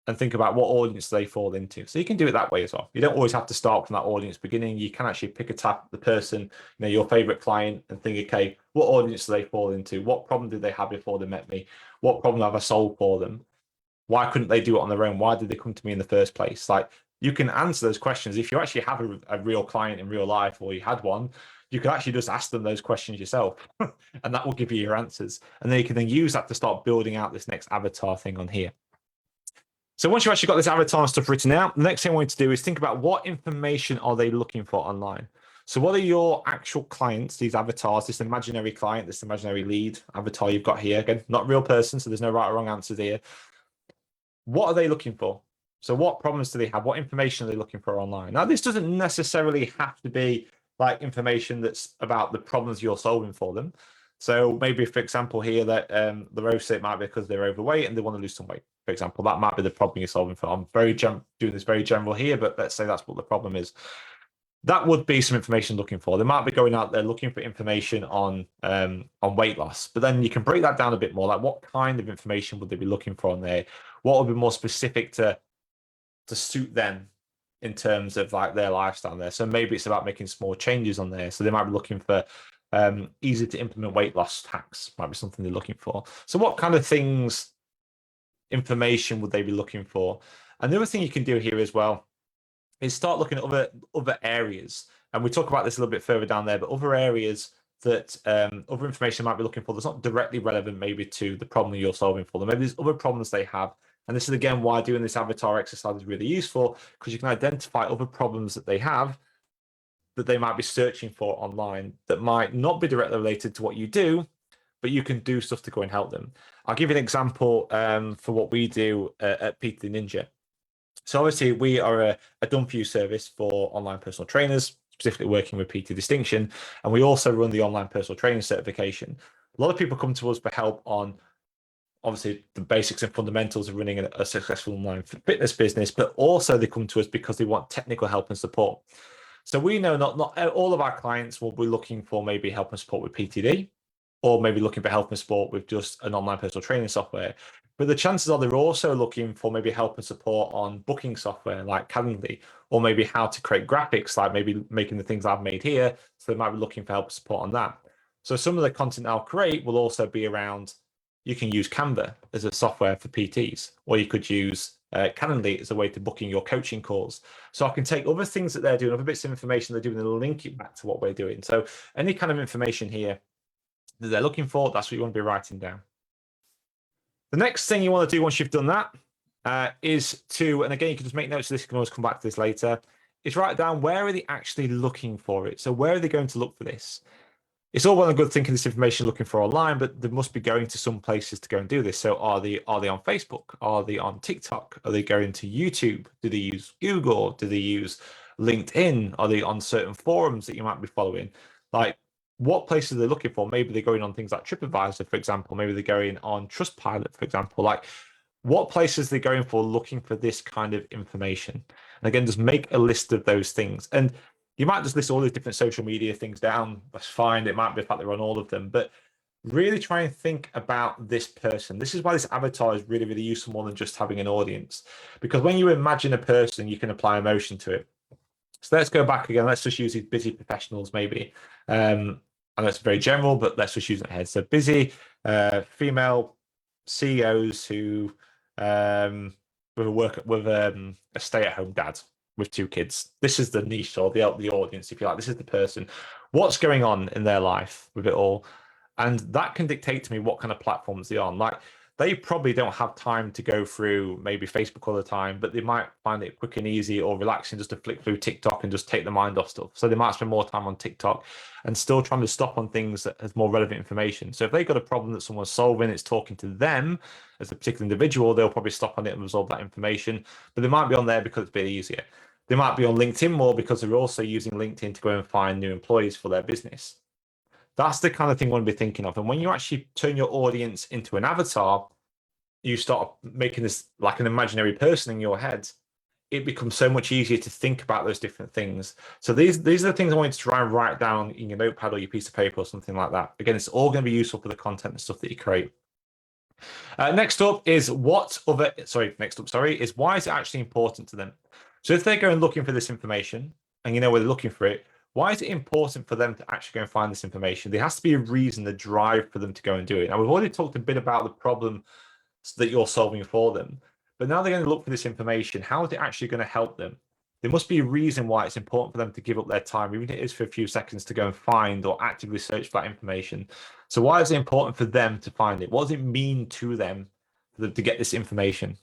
and think about what audience they fall into. So you can do it that way as well. You don't always have to start from that audience beginning. You can actually pick a type of the person, your favorite client, and think, okay, what audience do they fall into? What problem did they have before they met me? What problem have I solved for them? Why couldn't they do it on their own? Why did they come to me in the first place? Like, you can answer those questions. If you actually have a real client in real life, or you had one, you can actually just ask them those questions yourself and that will give you your answers. And then you can then use that to start building out this next avatar thing on here. So once you've actually got this avatar and stuff written out, the next thing I want you to do is think about what information are they looking for online. So what are your actual clients, these avatars, this imaginary client, this imaginary lead avatar you've got here? Again, not a real person, so there's no right or wrong answers here. What are they looking for? So what problems do they have? What information are they looking for online? Now, this doesn't necessarily have to be like information that's about the problems you're solving for them. So maybe, for example, here that the Rosa, it might be because they're overweight and they want to lose some weight. For example, that might be the problem you're solving for. I'm doing this very general here, but let's say that's what the problem is. That would be some information looking for. They might be going out there looking for information on weight loss, but then you can break that down a bit more. Like, what kind of information would they be looking for on there? What would be more specific to suit them in terms of like their lifestyle there? So maybe it's about making small changes on there. So they might be looking for easy to implement weight loss hacks, might be something they're looking for. So what kind of things, information would they be looking for? And the other thing you can do here as well is start looking at other areas. And we talk about this a little bit further down there, but other areas that other information might be looking for that's not directly relevant maybe to the problem you're solving for them. Maybe there's other problems they have. And this is, again, why doing this avatar exercise is really useful, because you can identify other problems that they have that they might be searching for online that might not be directly related to what you do, but you can do stuff to go and help them. I'll give you an example for what we do at PTD Ninja. So obviously we are a done-for-you service for online personal trainers, specifically working with PT Distinction, and we also run the online personal training certification. A lot of people come to us for help on obviously the basics and fundamentals of running a successful online fitness business, but also they come to us because they want technical help and support. So we know not all of our clients will be looking for maybe help and support with PTD, or maybe looking for help and support with just an online personal training software. But the chances are they're also looking for maybe help and support on booking software like Calendly, or maybe how to create graphics, like maybe making the things I've made here. So they might be looking for help and support on that. So some of the content I'll create will also be around, you can use Canva as a software for PTs, or you could use Calendly as a way to booking your coaching calls. So I can take other things that they're doing, other bits of information they're doing, and link it back to what we're doing. So any kind of information here that they're looking for, that's what you want to be writing down. The next thing you want to do once you've done that is to, and again, you can just make notes of this, you can always come back to this later, is write down where are they actually looking for it. So where are they going to look for this? It's all well and good thinking this information looking for online, but they must be going to some places to go and do this. So are they on Facebook? Are they on TikTok? Are they going to YouTube? Do they use Google? Do they use LinkedIn? Are they on certain forums that you might be following? Like, what places are they looking for? Maybe they're going on things like TripAdvisor, for example. Maybe they're going on Trustpilot, for example. Like, what places they're going for looking for this kind of information? And again, just make a list of those things. And you might just list all these different social media things down. That's fine. It might be the fact they're on all of them, but really try and think about this person. This is why this avatar is really, really useful more than just having an audience. Because when you imagine a person, you can apply emotion to it. So let's go back again. Let's just use these busy professionals, maybe. And that's very general, but let's just use it ahead. So busy female CEOs who work with a stay-at-home dad with 2 kids. This is the niche or the audience, if you like. This is the person. What's going on in their life with it all? And that can dictate to me what kind of platforms they're on. Like, they probably don't have time to go through maybe Facebook all the time, but they might find it quick and easy or relaxing just to flick through TikTok and just take their mind off stuff. So they might spend more time on TikTok and still trying to stop on things that has more relevant information. So if they've got a problem that someone's solving, it's talking to them as a particular individual, they'll probably stop on it and resolve that information. But they might be on there because it's a bit easier. They might be on LinkedIn more because they're also using LinkedIn to go and find new employees for their business. That's the kind of thing you want to be thinking of. And when you actually turn your audience into an avatar, you start making this like an imaginary person in your head, it becomes so much easier to think about those different things. So these are the things I want you to try and write down in your notepad or your piece of paper or something like that. Again, it's all going to be useful for the content and stuff that you create. Next up is why is it actually important to them? So if they're going looking for this information and you know where they're looking for it, why is it important for them to actually go and find this information? There has to be a reason, a drive for them to go and do it. Now, we've already talked a bit about the problem that you're solving for them, but now they're going to look for this information. How is it actually going to help them? There must be a reason why it's important for them to give up their time, even if it is for a few seconds, to go and find or actively search for that information. So why is it important for them to find it? What does it mean to them to get this information?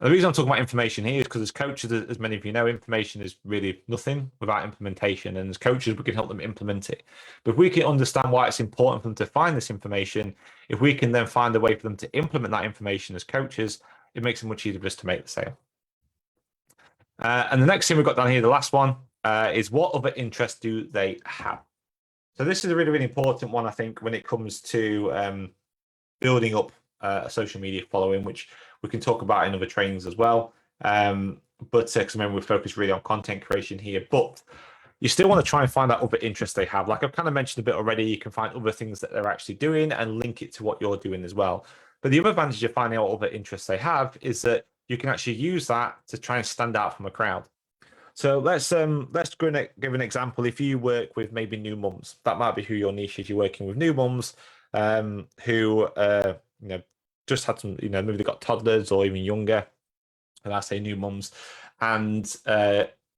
And the reason I'm talking about information here is because as coaches, as many of you know, information is really nothing without implementation. And as coaches, we can help them implement it. But if we can understand why it's important for them to find this information, if we can then find a way for them to implement that information as coaches, it makes it much easier for us to make the sale. And the next thing we've got down here, the last one, is what other interests do they have? So this is a really, really important one, I think, when it comes to building up a social media following, which we can talk about in other trainings as well. But because remember, we're focused really on content creation here, but you still want to try and find out other interests they have. Like I've kind of mentioned a bit already, you can find other things that they're actually doing and link it to what you're doing as well. But the other advantage of finding out other interests they have is that you can actually use that to try and stand out from a crowd. So let's go and give an example. If you work with maybe new mums, that might be who your niche is. You're working with new mums who just had some, maybe they got toddlers or even younger, and I say new mums, and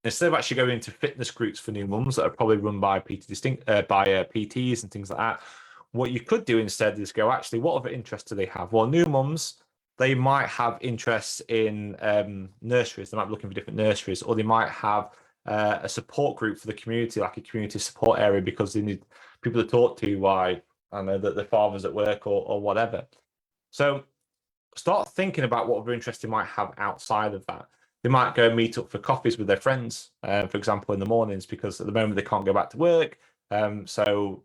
instead of actually going into fitness groups for new mums that are probably run by PTs and things like that, what you could do instead is go, actually, what other interests do they have? Well, new mums, they might have interests in nurseries. They might be looking for different nurseries, or they might have a support group for the community, like a community support area, because they need people to talk to why, I know that their father's at work or whatever. So start thinking about what other interests they might have outside of that. They might go meet up for coffees with their friends, for example, in the mornings, because at the moment they can't go back to work. So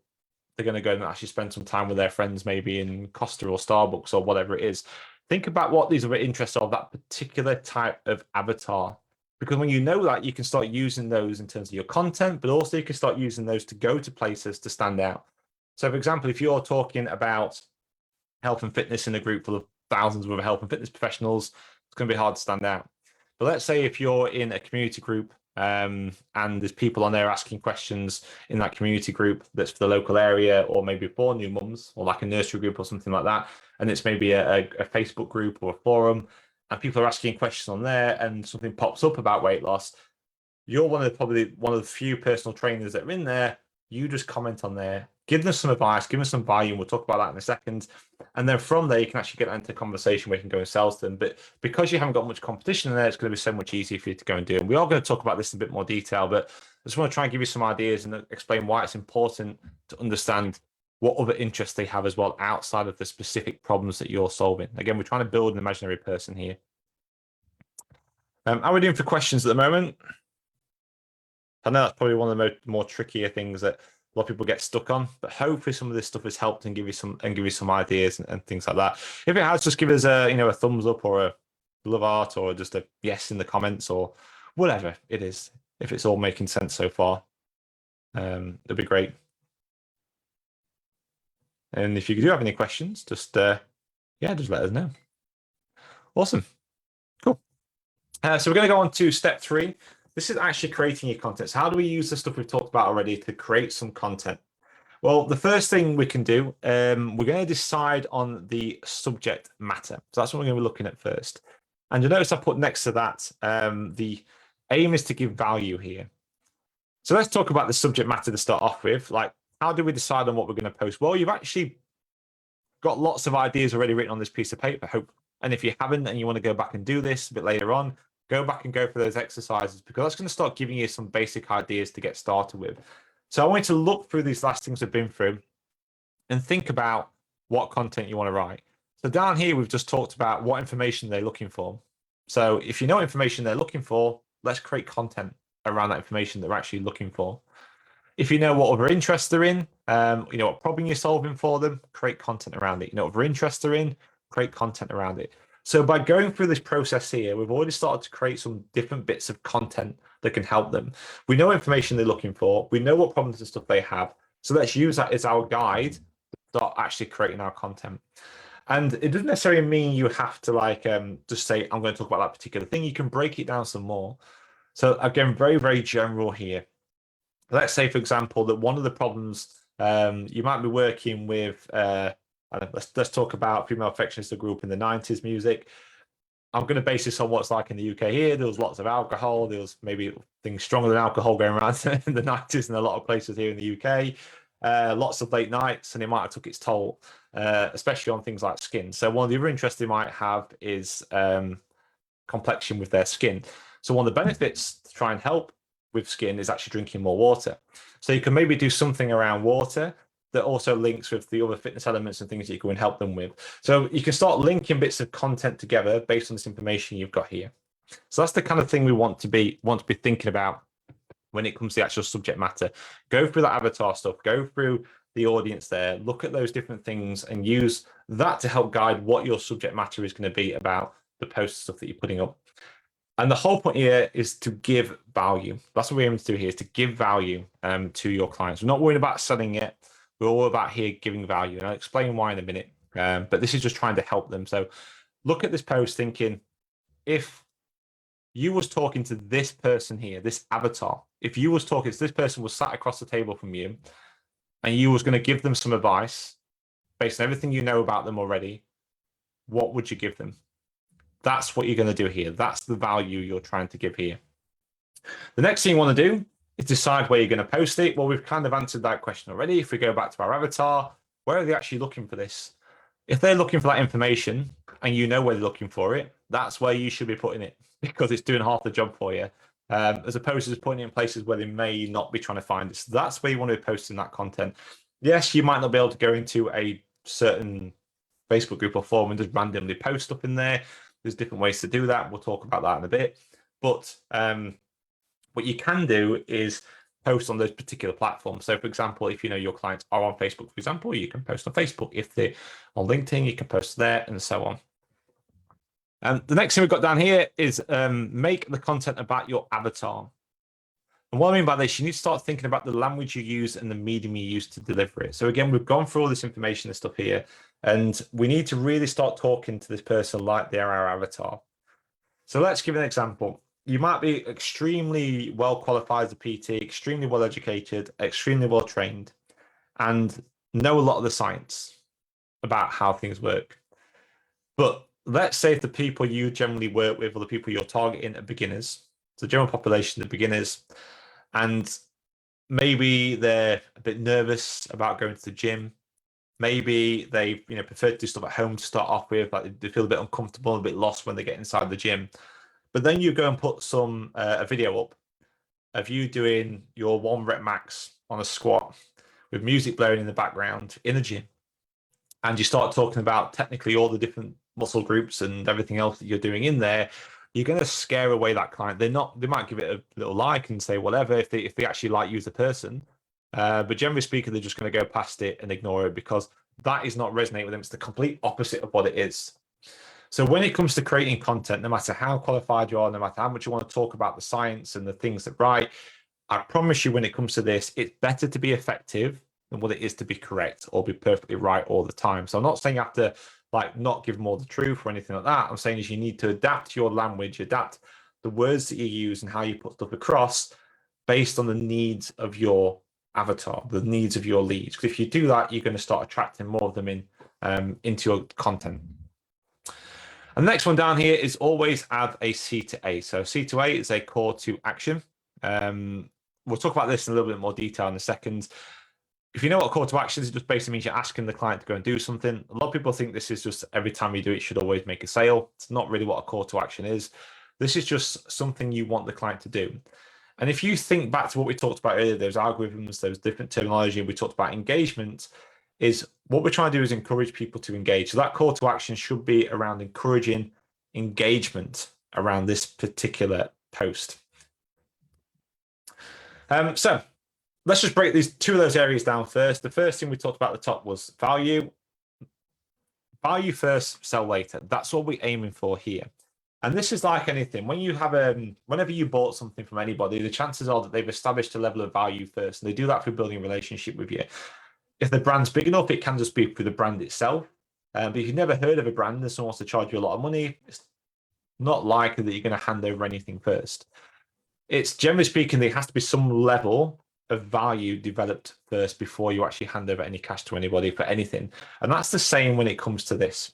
they're going to go and actually spend some time with their friends, maybe in Costa or Starbucks or whatever it is. Think about what these other interests are of that particular type of avatar. Because when you know that, you can start using those in terms of your content, but also you can start using those to go to places to stand out. So, for example, if you're talking about health and fitness in a group full of thousands of other health and fitness professionals, it's going to be hard to stand out. But let's say if you're in a community group and there's people on there asking questions in that community group that's for the local area, or maybe for new mums, or like a nursery group or something like that, and it's maybe a Facebook group or a forum, and people are asking questions on there, and something pops up about weight loss, you're probably one of the few personal trainers that are in there. You just comment on there, give them some advice, give them some value, and we'll talk about that in a second. And then from there, you can actually get into a conversation where you can go and sell to them. But because you haven't got much competition in there, it's going to be so much easier for you to go and do. And we are going to talk about this in a bit more detail, but I just want to try and give you some ideas and explain why it's important to understand what other interests they have as well outside of the specific problems that you're solving. Again, we're trying to build an imaginary person here. How are we doing for questions at the moment? I know that's probably one of the more trickier things that a lot of people get stuck on, but hopefully some of this stuff has helped and give you some ideas and things like that. If it has, just give us a thumbs up or a love art or just a yes in the comments or whatever it is. If it's all making sense so far, it'd be great. And if you do have any questions, just let us know. Awesome, cool. So we're going to go on to step 3. This is actually creating your content. So how do we use the stuff we've talked about already to create some content? Well, the first thing we can do, we're going to decide on the subject matter. So that's what we're going to be looking at first. And you'll notice I put next to that, the aim is to give value here. So let's talk about the subject matter to start off with. Like, how do we decide on what we're going to post? Well, you've actually got lots of ideas already written on this piece of paper. And if you haven't and you want to go back and do this a bit later on, go back and go for those exercises, because that's going to start giving you some basic ideas to get started with. So I want you to look through these last things we've been through and think about what content you want to write. So down here, we've just talked about what information they're looking for. So if you know what information they're looking for, let's create content around that information that they're actually looking for. If you know what other interests they're in, you know what problem you're solving for them, create content around it. You know what other interests they're in, create content around it. So by going through this process here, we've already started to create some different bits of content that can help them. We know information they're looking for. We know what problems and stuff they have. So let's use that as our guide to start actually creating our content. And it doesn't necessarily mean you have to just say, I'm going to talk about that particular thing. You can break it down some more. So again, very, very general here. Let's say, for example, that one of the problems you might be working with, let's talk about female affectionists that grew up in the 90s music. I'm going to base this on what's like in the UK here. There was lots of alcohol. There was maybe things stronger than alcohol going around in the 90s in a lot of places here in the UK. Lots of late nights, and it might have took its toll, especially on things like skin. So one of the other interests they might have is complexion with their skin. So one of the benefits to try and help with skin is actually drinking more water. So you can maybe do something around water that also links with the other fitness elements and things that you can help them with. So you can start linking bits of content together based on this information you've got here. So that's the kind of thing we want to be thinking about when it comes to the actual subject matter. Go through that avatar stuff, go through the audience there, look at those different things and use that to help guide what your subject matter is going to be about the post stuff that you're putting up. And the whole point here is to give value. That's what we're aiming to do here, is to give value to your clients. We're not worried about selling it. We're all about here giving value. And I'll explain why in a minute. But this is just trying to help them. So look at this post thinking, if you was talking to this person here, this avatar, if you was talking to this person was sat across the table from you and you was going to give them some advice based on everything you know about them already, what would you give them? That's what you're going to do here. That's the value you're trying to give here. The next thing you want to do is decide where you're going to post it. Well, we've kind of answered that question already. If we go back to our avatar, where are they actually looking for this? If they're looking for that information and you know where they're looking for it, that's where you should be putting it, because it's doing half the job for you, as opposed to just putting it in places where they may not be trying to find it. So that's where you want to be posting that content. Yes, you might not be able to go into a certain Facebook group or forum and just randomly post stuff in there. There's different ways to do that. We'll talk about that in a bit. But what you can do is post on those particular platforms. So for example, if you know your clients are on Facebook, for example, you can post on Facebook. If they're on LinkedIn, you can post there, and so on. And the next thing we've got down here is make the content about your avatar. And what I mean by this, you need to start thinking about the language you use and the medium you use to deliver it. So again, we've gone through all this information and stuff here, and we need to really start talking to this person like they're our avatar. So let's give an example. You might be extremely well qualified as a PT, extremely well educated, extremely well trained, and know a lot of the science about how things work. But let's say if the people you generally work with or the people you're targeting are beginners, so the general population are beginners, and maybe they're a bit nervous about going to the gym. Maybe they prefer to do stuff at home to start off with, like they feel a bit uncomfortable, a bit lost when they get inside the gym. But then you go and put a video up of you doing your 1 rep max on a squat with music blaring in the background in a gym. And you start talking about technically all the different muscle groups and everything else that you're doing in there. You're going to scare away that client. They might give it a little like and say whatever if they actually like you as a person. But generally speaking, they're just going to go past it and ignore it because that is not resonating with them. It's the complete opposite of what it is. So when it comes to creating content, no matter how qualified you are, no matter how much you want to talk about the science and the things that right, I promise you when it comes to this, it's better to be effective than what it is to be correct or be perfectly right all the time. So I'm not saying you have to not give more the truth or anything like that. I'm saying is you need to adapt your language, adapt the words that you use and how you put stuff across based on the needs of your avatar, the needs of your leads. Because if you do that, you're going to start attracting more of them into your content. And the next one down here is always add a C to A. So C to A is a call to action. We'll talk about this in a little bit more detail in a second. If you know what call to action is, it just basically means you're asking the client to go and do something. A lot of people think this is just every time you do it, should always make a sale. It's not really what a call to action is. This is just something you want the client to do. And if you think back to what we talked about earlier, those algorithms, those different terminology, we talked about engagement, is what we're trying to do is encourage people to engage. So that call to action should be around encouraging engagement around this particular post. So let's just break these 2 of those areas down first. The first thing we talked about at the top was value. Value first, sell later. That's what we're aiming for here. And this is like anything. When you have whenever you bought something from anybody, the chances are that they've established a level of value first. And they do that through building a relationship with you. If the brand's big enough, it can just be through the brand itself. But if you've never heard of a brand and someone wants to charge you a lot of money, it's not likely that you're going to hand over anything first. It's generally speaking, there has to be some level of value developed first before you actually hand over any cash to anybody for anything. And that's the same when it comes to this.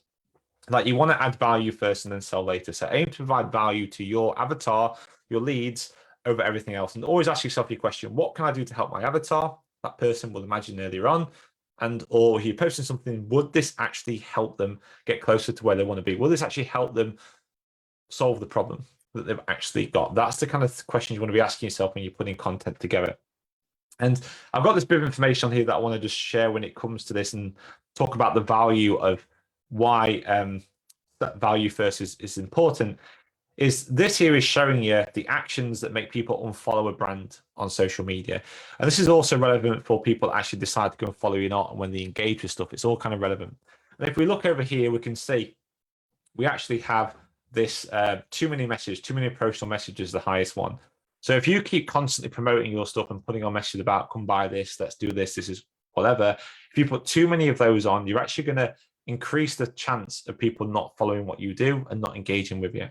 Like you want to add value first and then sell later. So aim to provide value to your avatar, your leads over everything else. And always ask yourself your question, what can I do to help my avatar? That person will imagine earlier on. And or if you're posting something, would this actually help them get closer to where they want to be? Will this actually help them solve the problem that they've actually got? That's the kind of questions you want to be asking yourself when you're putting content together. And I've got this bit of information on here that I want to just share when it comes to this and talk about the value of why that value first is important. Is this here is showing you the actions that make people unfollow a brand on social media. And this is also relevant for people that actually decide to go and follow you or not, and when they engage with stuff, it's all kind of relevant. And if we look over here, we can see we actually have this too many promotional messages, the highest one. So if you keep constantly promoting your stuff and putting on messages about come buy this, let's do this, this is whatever, if you put too many of those on, you're actually going to increase the chance of people not following what you do and not engaging with you.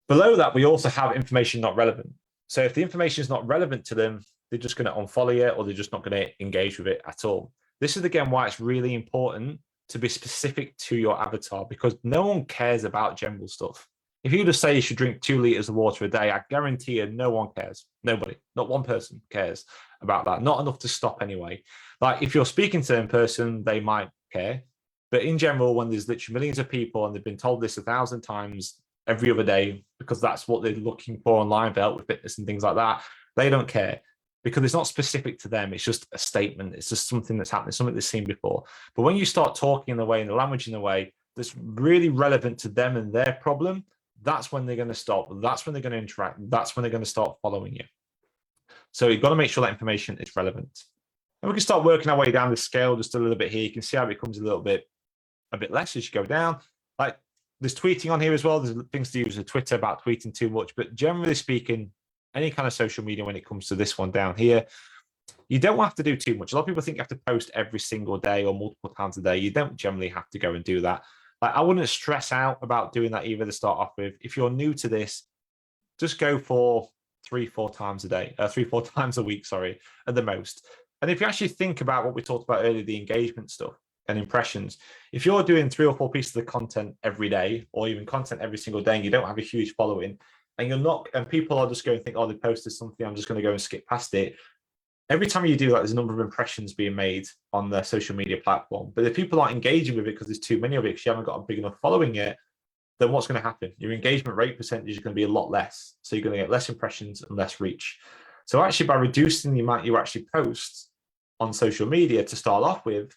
Below that, we also have information not relevant. So if the information is not relevant to them, they're just going to unfollow you or they're just not going to engage with it at all. This is again why it's really important to be specific to your avatar, because no one cares about general stuff. If you just say you should drink 2 liters of water a day, I guarantee you no one cares. Nobody, not one person cares about that. Not enough to stop anyway. Like if you're speaking to them in person, they might care. But in general, when there's literally millions of people and they've been told this 1,000 times every other day, because that's what they're looking for online for help with fitness and things like that, they don't care because it's not specific to them. It's just a statement. It's just something that's happening, something they've seen before. But when you start talking in the way and the language in the way that's really relevant to them and their problem, that's when they're going to stop. That's when they're going to interact. That's when they're going to start following you. So you've got to make sure that information is relevant. And we can start working our way down the scale just a little bit here. You can see how it becomes a bit less as you go down. Like there's tweeting on here as well. There's things to use with Twitter about tweeting too much, but generally speaking, any kind of social media when it comes to this one down here, you don't have to do too much. A lot of people think you have to post every single day or multiple times a day. You don't generally have to go and do that. Like I wouldn't stress out about doing that either to start off with. If you're new to this, just go for 3-4 times a day, 3-4 times a week, sorry, at the most. And if you actually think about what we talked about earlier, the engagement stuff and impressions, if you're doing 3 or 4 pieces of content every day, or even content every single day, and you don't have a huge following, and you're not, and people are just going to think, oh, they posted something, I'm just going to go and skip past it. Every time you do that, there's a number of impressions being made on the social media platform. But if people aren't engaging with it because there's too many of it, because you haven't got a big enough following yet, then what's going to happen? Your engagement rate percentage is going to be a lot less. So you're going to get less impressions and less reach. So actually, by reducing the amount you actually post on social media to start off with,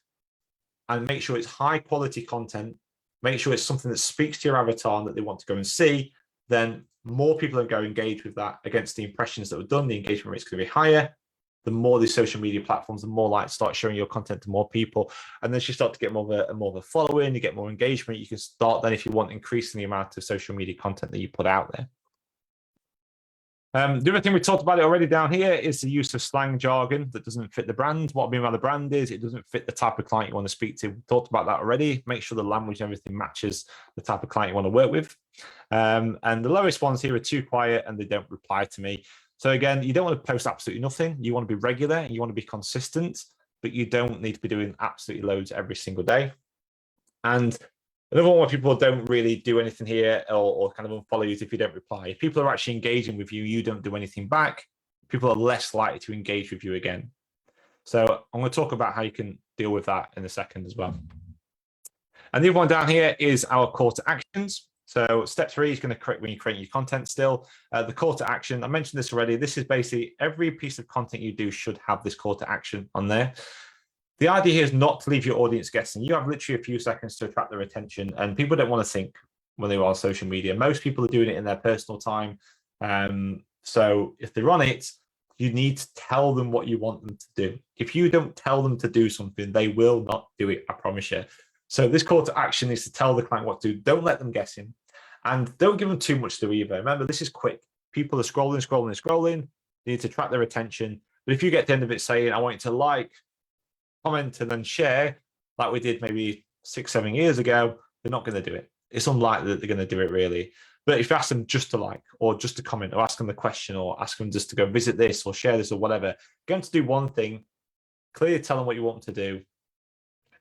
and make sure it's high quality content, make sure it's something that speaks to your avatar and that they want to go and see, then more people are going to engage with that against the impressions that were done. The engagement rate is going to be higher. The more these social media platforms, the more likely to start showing your content to more people. And then you start to get more of a following, you get more engagement. You can start then, if you want, increasing the amount of social media content that you put out there. The other thing we talked about it already down here is the use of slang jargon that doesn't fit the brand. What I mean by the brand is it doesn't fit the type of client you want to speak to. We talked about that already. Make sure the language and everything matches the type of client you want to work with. And the lowest ones here are too quiet and they don't reply to me. So again, you don't want to post absolutely nothing. You want to be regular and you want to be consistent, but you don't need to be doing absolutely loads every single day. And another one where people don't really do anything here or kind of unfollow you if you don't reply. If people are actually engaging with you, you don't do anything back, people are less likely to engage with you again. So I'm going to talk about how you can deal with that in a second as well. And the other one down here is our call to actions. So step 3 is going to create when you create your content still. The call to action, I mentioned this already. This is basically every piece of content you do should have this call to action on there. The idea here is not to leave your audience guessing. You have literally a few seconds to attract their attention, and people don't want to think when they're on social media. Most people are doing it in their personal time. So if they're on it, you need to tell them what you want them to do. If you don't tell them to do something, they will not do it, I promise you. So this call to action is to tell the client what to do. Don't let them guessing. And don't give them too much to do either. Remember, this is quick. People are scrolling. They need to track their attention. But if you get to the end of it saying, I want you to like, comment, and then share, like we did maybe 6-7 years ago, they're not going to do it. It's unlikely that they're going to do it really. But if you ask them just to like, or just to comment, or ask them the question, or ask them just to go visit this, or share this, or whatever, get them to do one thing, clearly tell them what you want them to do,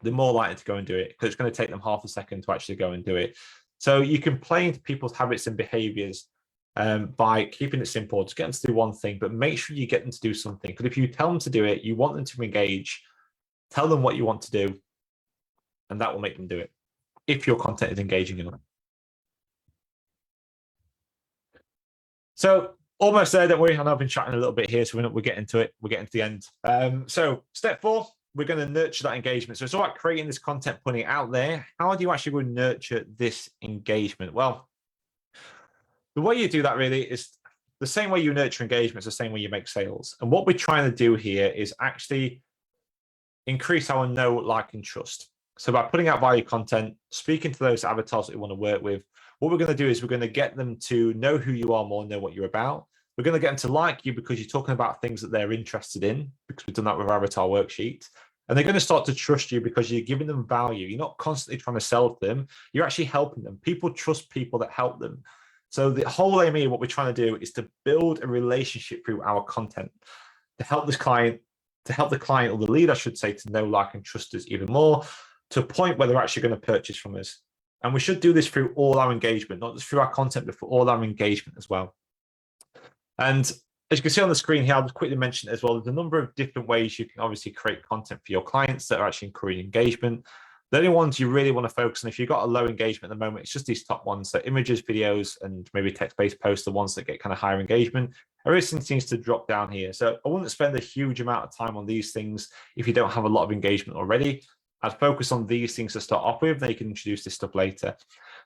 they're more likely to go and do it, because it's going to take them half a second to actually go and do it. So you can play into people's habits and behaviors by keeping it simple. Just get them to do one thing, but make sure you get them to do something. Because if you tell them to do it, you want them to engage, tell them what you want to do, and that will make them do it, if your content is engaging enough. So almost there, don't worry. I know I've been chatting a little bit here, so we're getting to it. We're getting to the end. So step 4, we're going to nurture that engagement. So it's all about creating this content, putting it out there. How do you actually go and nurture this engagement? Well, the way you do that really is the same way you nurture engagement, is the same way you make sales. And what we're trying to do here is actually increase our know, like, and trust. So by putting out value content, speaking to those avatars that we want to work with, what we're going to do is we're going to get them to know who you are more, know what you're about. We're going to get them to like you because you're talking about things that they're interested in, because we've done that with our avatar worksheet. And they're going to start to trust you because you're giving them value. You're not constantly trying to sell to them. You're actually helping them. People trust people that help them. So the whole aim here, what we're trying to do is to build a relationship through our content to help this client, to help the client, or the lead, I should say, to know, like, and trust us even more, to a point where they're actually going to purchase from us. And we should do this through all our engagement, not just through our content, but for all our engagement as well. And as you can see on the screen here, I'll just quickly mention it as well. There's a number of different ways you can obviously create content for your clients that are actually encouraging engagement. The only ones you really want to focus on, if you've got a low engagement at the moment, it's just these top ones. So images, videos, and maybe text-based posts, the ones that get kind of higher engagement. Everything seems to drop down here. So I wouldn't spend a huge amount of time on these things if you don't have a lot of engagement already. I'd focus on these things to start off with, then you can introduce this stuff later.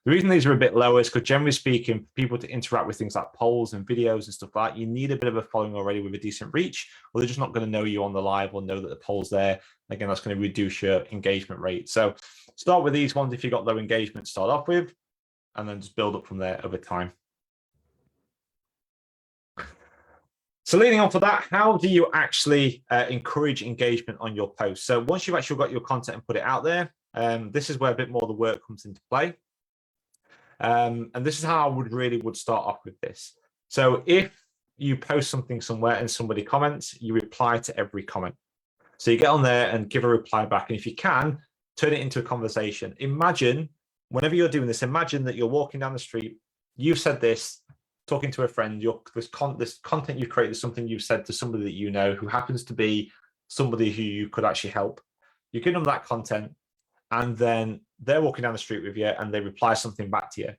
The reason these are a bit lower is because generally speaking, people to interact with things like polls and videos and stuff like that, you need a bit of a following already with a decent reach, or they're just not going to know you on the live or know that the poll's there. Again, that's going to reduce your engagement rate. So start with these ones if you've got low engagement to start off with, and then just build up from there over time. So leading on for that, how do you actually encourage engagement on your post? So once you've actually got your content and put it out there, this is where a bit more of the work comes into play. And this is how I would start off with this. So if you post something somewhere and somebody comments, you reply to every comment. So you get on there and give a reply back. And if you can, turn it into a conversation. Imagine, whenever you're doing this, imagine that you're walking down the street, you've said this, talking to a friend, this content you've created is something you've said to somebody that you know who happens to be somebody who you could actually help. You give them that content, and then they're walking down the street with you and they reply something back to you.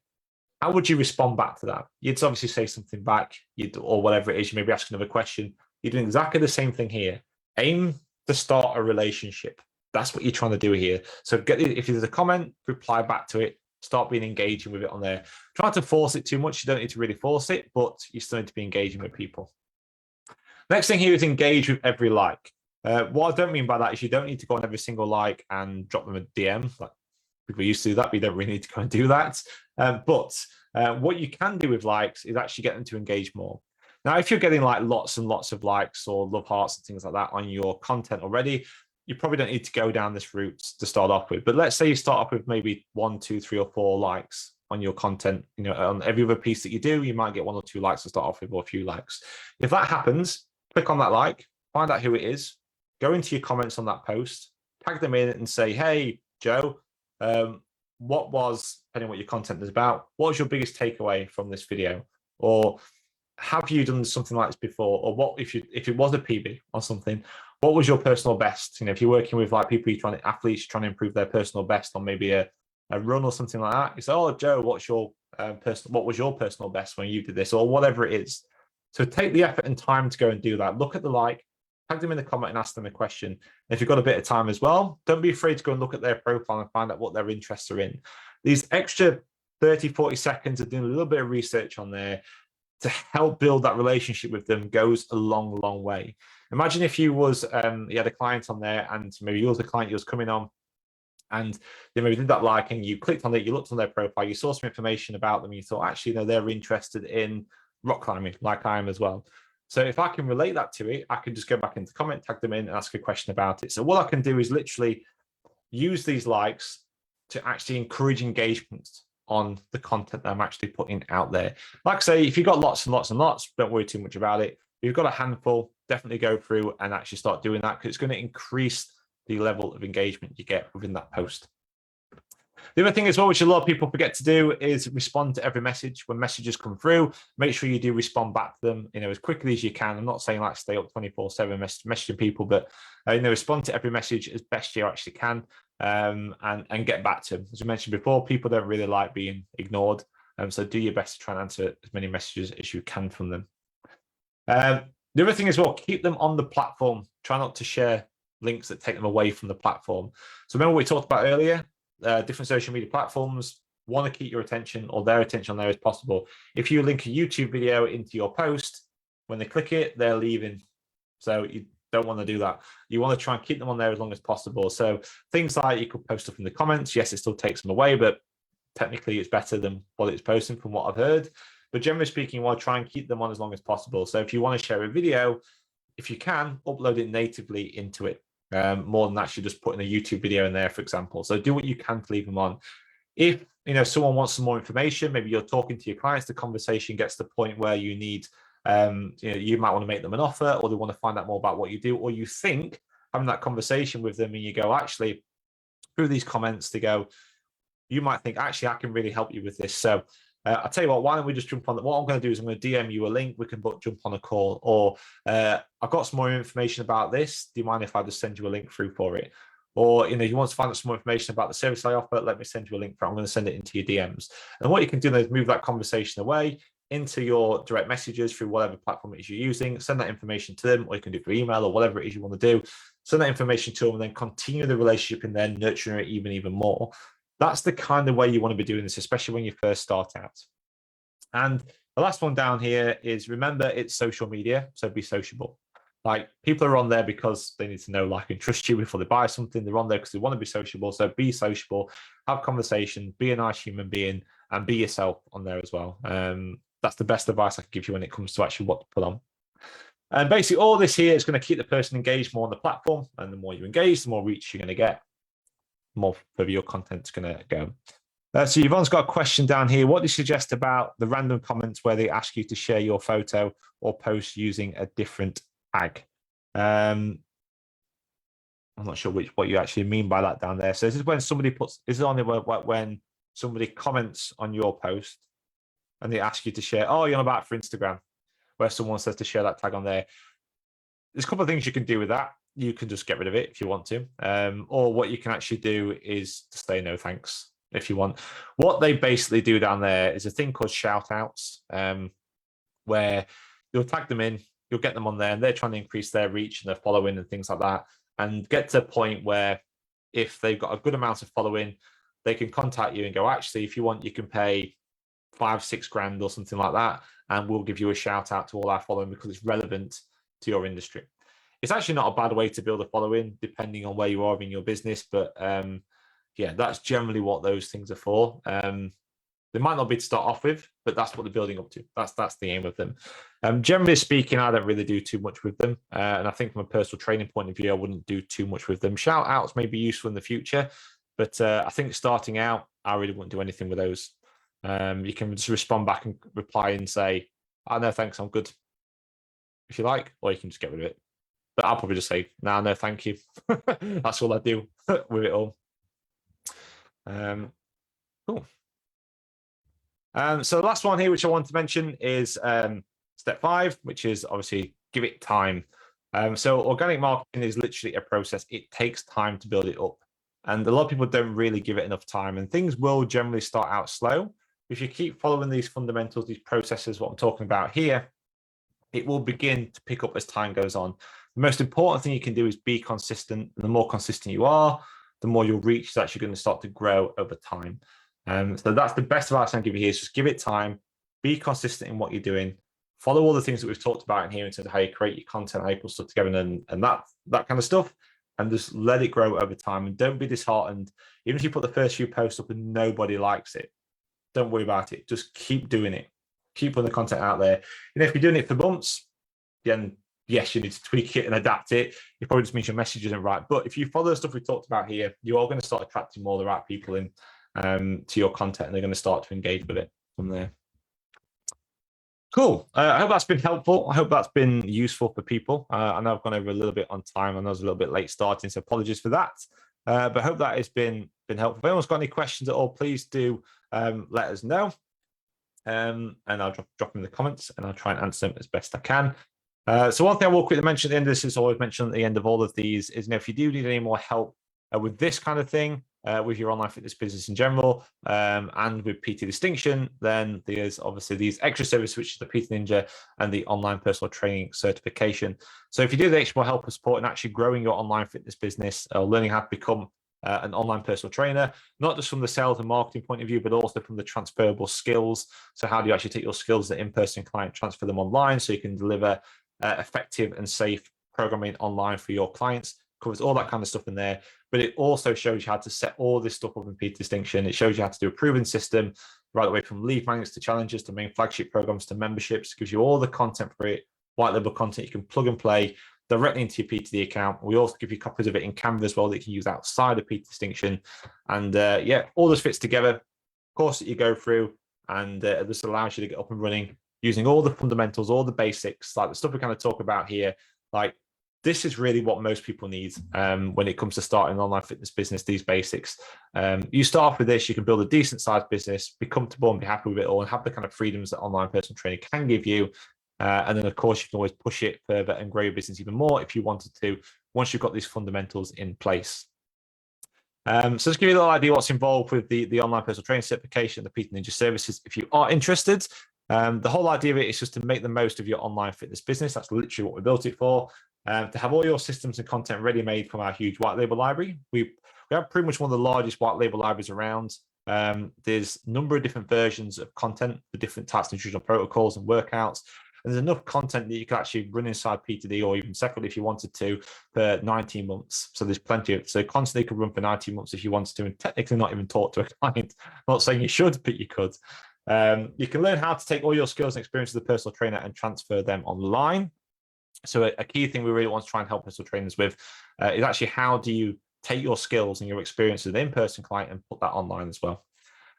How would you respond back to that? You'd obviously say something back, or whatever it is, you maybe ask another question. You're doing exactly the same thing here. Aim to start a relationship. That's what you're trying to do here. So if there's a comment, reply back to it. Start being engaging with it on there. Try not to force it too much. You don't need to really force it, but you still need to be engaging with people. Next thing here is engage with every like. What I don't mean by that is you don't need to go on every single like and drop them a DM. Like people used to do that, but you don't really need to go and do that. But what you can do with likes is actually get them to engage more. Now, if you're getting like lots and lots of likes or love hearts and things like that on your content already, you probably don't need to go down this route to start off with. But let's say you start off with maybe 1, 2, 3, or 4 likes on your content. You know, on every other piece that you do, you might get 1 or 2 likes to start off with, or a few likes. If that happens, click on that like, find out who it is, go into your comments on that post, tag them in and say, hey, Joe, what was, depending on what your content is about, what was your biggest takeaway from this video? Or have you done something like this before? Or what if it was a PB or something, what was your personal best? You know, if you're working with like people athletes trying to improve their personal best on maybe a run or something like that, you say, oh, Joe, what was your personal best when you did this, or whatever it is. So take the effort and time to go and do that. Look at the like, tag them in the comment and ask them a question. And if you've got a bit of time as well, don't be afraid to go and look at their profile and find out what their interests are in. These extra 30, 40 seconds of doing a little bit of research on there to help build that relationship with them goes a long, long way. Imagine if you had a client on there, and maybe you was a client you was coming on, and they maybe did that like, and you clicked on it, you looked on their profile, you saw some information about them, and you thought, actually, you know, they're interested in rock climbing, like I am as well. So if I can relate that to it, I can just go back into comment, tag them in, and ask a question about it. So what I can do is literally use these likes to actually encourage engagement on the content that I'm actually putting out there. Like I say, if you've got lots and lots and lots, don't worry too much about it. If you've got a handful, definitely go through and actually start doing that, because it's going to increase the level of engagement you get within that post. The other thing as well, which a lot of people forget to do, is respond to every message. When messages come through, make sure you do respond back to them, you know, as quickly as you can. I'm not saying like stay up 24/7 messaging people, but you know, respond to every message as best you actually can, and get back to them. As we mentioned before, people don't really like being ignored, so do your best to try and answer as many messages as you can from them. The other thing as well, keep them on the platform. Try not to share links that take them away from the platform. So remember what we talked about earlier, different social media platforms want to keep your attention, or their attention on there as possible. If you link a YouTube video into your post, when they click it, they're leaving. So you don't want to do that. You want to try and keep them on there as long as possible. So things like you could post stuff in the comments. Yes, it still takes them away, but technically it's better than what it's posting from what I've heard. But generally speaking, you want to try and keep them on as long as possible. So if you want to share a video, if you can, upload it natively into it, more than actually just putting a YouTube video in there, for example. So do what you can to leave them on. If you know someone wants some more information, maybe you're talking to your clients, the conversation gets to the point where you need, you might want to make them an offer, or they want to find out more about what you do, or you think having that conversation with them, and you go, actually, through these comments, they go, you might think, actually, I can really help you with this. So I'll tell you what, why don't we just jump on that? What I'm going to do is I'm going to DM you a link. We can jump on a call, or I've got some more information about this. Do you mind if I just send you a link through for it? Or, you know, you want to find out some more information about the service I offer, let me send you a link for it. I'm going to send it into your DMs. And what you can do then is move that conversation away into your direct messages through whatever platform it is you're using. Send that information to them, or you can do it through email or whatever it is you want to do. Send that information to them, and then continue the relationship and then nurturing it even more. That's the kind of way you want to be doing this, especially when you first start out. And the last one down here is, remember, it's social media, so be sociable. Like, people are on there because they need to know, like, and trust you before they buy something. They're on there because they want to be sociable. So be sociable, have conversation, be a nice human being, and be yourself on there as well. That's the best advice I can give you when it comes to actually what to put on. And basically, all this here is going to keep the person engaged more on the platform. And the more you engage, the more reach you're going to get, the more further your content's going to go. So Yvonne's got a question down here. What do you suggest about the random comments where they ask you to share your photo or post using a different tag? I'm not sure what you actually mean by that down there. So this is when somebody puts, is it only when somebody comments on your post and they ask you to share, oh, you're on about for Instagram, where someone says to share that tag on there. There's a couple of things you can do with that. You can just get rid of it if you want to. Or what you can actually do is to say no thanks if you want. What they basically do down there is a thing called shout outs, where you'll tag them in, you'll get them on there, and they're trying to increase their reach and their following and things like that, and get to a point where if they've got a good amount of following, they can contact you and go, actually, if you want, you can pay 5-6 grand or something like that, and we'll give you a shout out to all our following because it's relevant to your industry. It's actually not a bad way to build a following, depending on where you are in your business, but yeah, that's generally what those things are for. They might not be to start off with, but that's what they're building up to. That's the aim of them. Generally speaking, I don't really do too much with them. And I think from a personal training point of view, I wouldn't do too much with them. Shout outs may be useful in the future, but I think starting out, I really wouldn't do anything with those. You can just respond back and reply and say, oh, no, thanks, I'm good, if you like, or you can just get rid of it. But I'll probably just say, no, thank you. That's all I do with it all. Cool. So the last one here, which I want to mention, is step 5, which is obviously give it time. So organic marketing is literally a process. It takes time to build it up. And a lot of people don't really give it enough time. And things will generally start out slow. If you keep following these fundamentals, these processes, what I'm talking about here, it will begin to pick up as time goes on. The most important thing you can do is be consistent. And the more consistent you are, the more your reach is actually going to start to grow over time. So that's the best advice I can give you here, is just give it time, be consistent in what you're doing, follow all the things that we've talked about in here in terms of how you create your content, how you put stuff together, and that kind of stuff, and just let it grow over time. And don't be disheartened. Even if you put the first few posts up and nobody likes it, don't worry about it. Just keep doing it. Keep putting the content out there. And if you're doing it for months, then yes, you need to tweak it and adapt it. It probably just means your message isn't right. But if you follow the stuff we've talked about here, you are going to start attracting more of the right people in to your content, and they're going to start to engage with it from there. Cool. I hope that's been helpful. I hope that's been useful for people. I know I've gone over a little bit on time. I know I was a little bit late starting, so apologies for that. But I hope that has been helpful. If anyone's got any questions at all, please do let us know. And I'll drop them in the comments, and I'll try and answer them as best I can. So one thing I will quickly mention at the end of this, is always mentioned at the end of all of these, is, if you do need any more help with this kind of thing, with your online fitness business in general, and with PT Distinction, then there's obviously these extra services, which is the PT Ninja and the online personal training certification. So if you do the extra more help and support in actually growing your online fitness business, learning how to become an online personal trainer, not just from the sales and marketing point of view, but also from the transferable skills. So how do you actually take your skills as an in-person client, transfer them online so you can deliver effective and safe programming online for your clients? Covers all that kind of stuff in there, but it also shows you how to set all this stuff up in PT Distinction. It shows you how to do a proven system, right away from lead magnets to challenges to main flagship programs to memberships. It gives you all the content for it, white label content you can plug and play directly into your PTD account. We also give you copies of it in Canva as well that you can use outside of PT Distinction. And yeah, all this fits together, course that you go through, and this allows you to get up and running using all the fundamentals, all the basics, like the stuff we kind of talk about here. Like, this is really what most people need when it comes to starting an online fitness business, these basics. You start off with this, you can build a decent sized business, be comfortable and be happy with it all, and have the kind of freedoms that online personal training can give you. And then, of course, you can always push it further and grow your business even more if you wanted to, once you've got these fundamentals in place. So just give you a little idea what's involved with the online personal training certification, the PT Ninja services, if you are interested. The whole idea of it is just to make the most of your online fitness business. That's literally what we built it for. to have all your systems and content ready made from our huge white label library. We have pretty much one of the largest white label libraries around. There's a number of different versions of content for different types of nutritional protocols and workouts. And there's enough content that you can actually run inside PTD, or even separately if you wanted to, for 19 months. So there's plenty of, so constantly could run for 19 months if you wanted to, and technically not even talk to a client. I'm not saying you should, but you could. You can learn how to take all your skills and experience of the personal trainer and transfer them online. So a key thing we really want to try and help personal trainers with is actually how do you take your skills and your experience with an in-person client and put that online as well.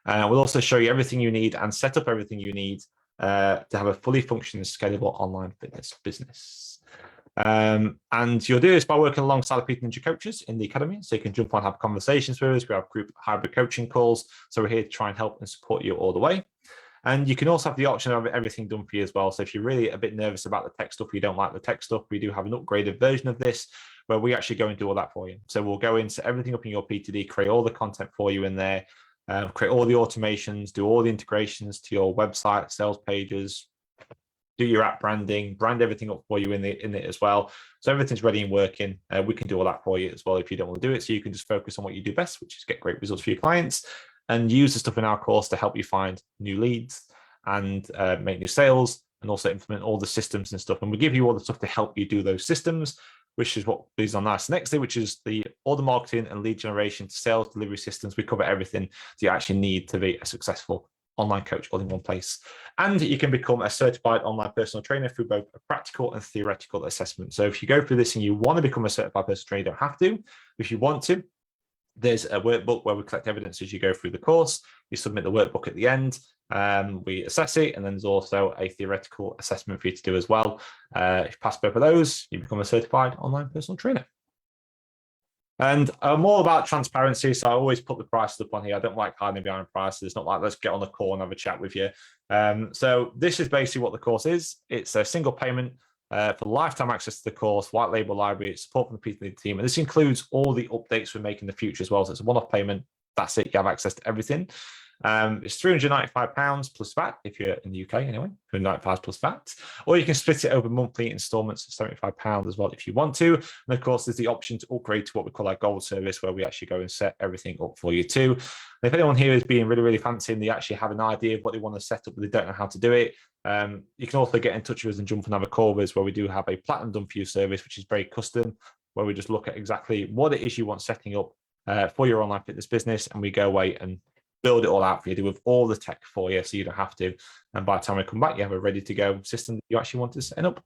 We'll also show you everything you need and set up everything you need to have a fully functioning, scalable online fitness business. And you'll do this by working alongside the PTD Ninja coaches in the academy. So you can jump on, have conversations with us. We have group hybrid coaching calls. So we're here to try and help and support you all the way. And you can also have the option of everything done for you as well. So if you're really a bit nervous about the tech stuff, you don't like the tech stuff, we do have an upgraded version of this where we actually go and do all that for you. So we'll go into everything up in your PTD, create all the content for you in there, create all the automations, do all the integrations to your website, sales pages, do your app branding, brand everything up for you in it as well. So everything's ready and working. We can do all that for you as well if you don't want to do it. So you can just focus on what you do best, which is get great results for your clients, and use the stuff in our course to help you find new leads and make new sales, and also implement all the systems and stuff. And we give you all the stuff to help you do those systems, which is what leads on nice nextly, which is all the marketing and lead generation to sales delivery systems. We cover everything that you actually need to be a successful online coach all in one place. And you can become a certified online personal trainer through both a practical and theoretical assessment. So if you go through this and you want to become a certified personal trainer, you don't have to. If you want to, there's a workbook where we collect evidence as you go through the course. You submit the workbook at the end. We assess it, and then there's also a theoretical assessment for you to do as well. If you pass both of those, you become a certified online personal trainer. And I'm all about transparency, so I always put the prices up on here. I don't like hiding behind prices. It's not like let's get on the call and have a chat with you. So this is basically what the course is. It's a single payment for lifetime access to the course, white label library, support from the PTD team. And this includes all the updates we make in the future as well. So it's a one-off payment. That's it. You have access to everything. It's £395 plus VAT if you're in the UK anyway, £395 plus VAT, or you can split it over monthly installments of £75 as well if you want to. And of course, there's the option to upgrade to what we call our gold service, where we actually go and set everything up for you too. And if anyone here is being really, really fancy and they actually have an idea of what they want to set up, but they don't know how to do it, you can also get in touch with us and jump and have a call with us, where we do have a platinum done for you service, which is very custom, where we just look at exactly what it is you want setting up for your online fitness business, and we go away and build it all out for you, do with all the tech for you, so you don't have to. And by the time we come back, you have a ready to go system that you actually want to set up.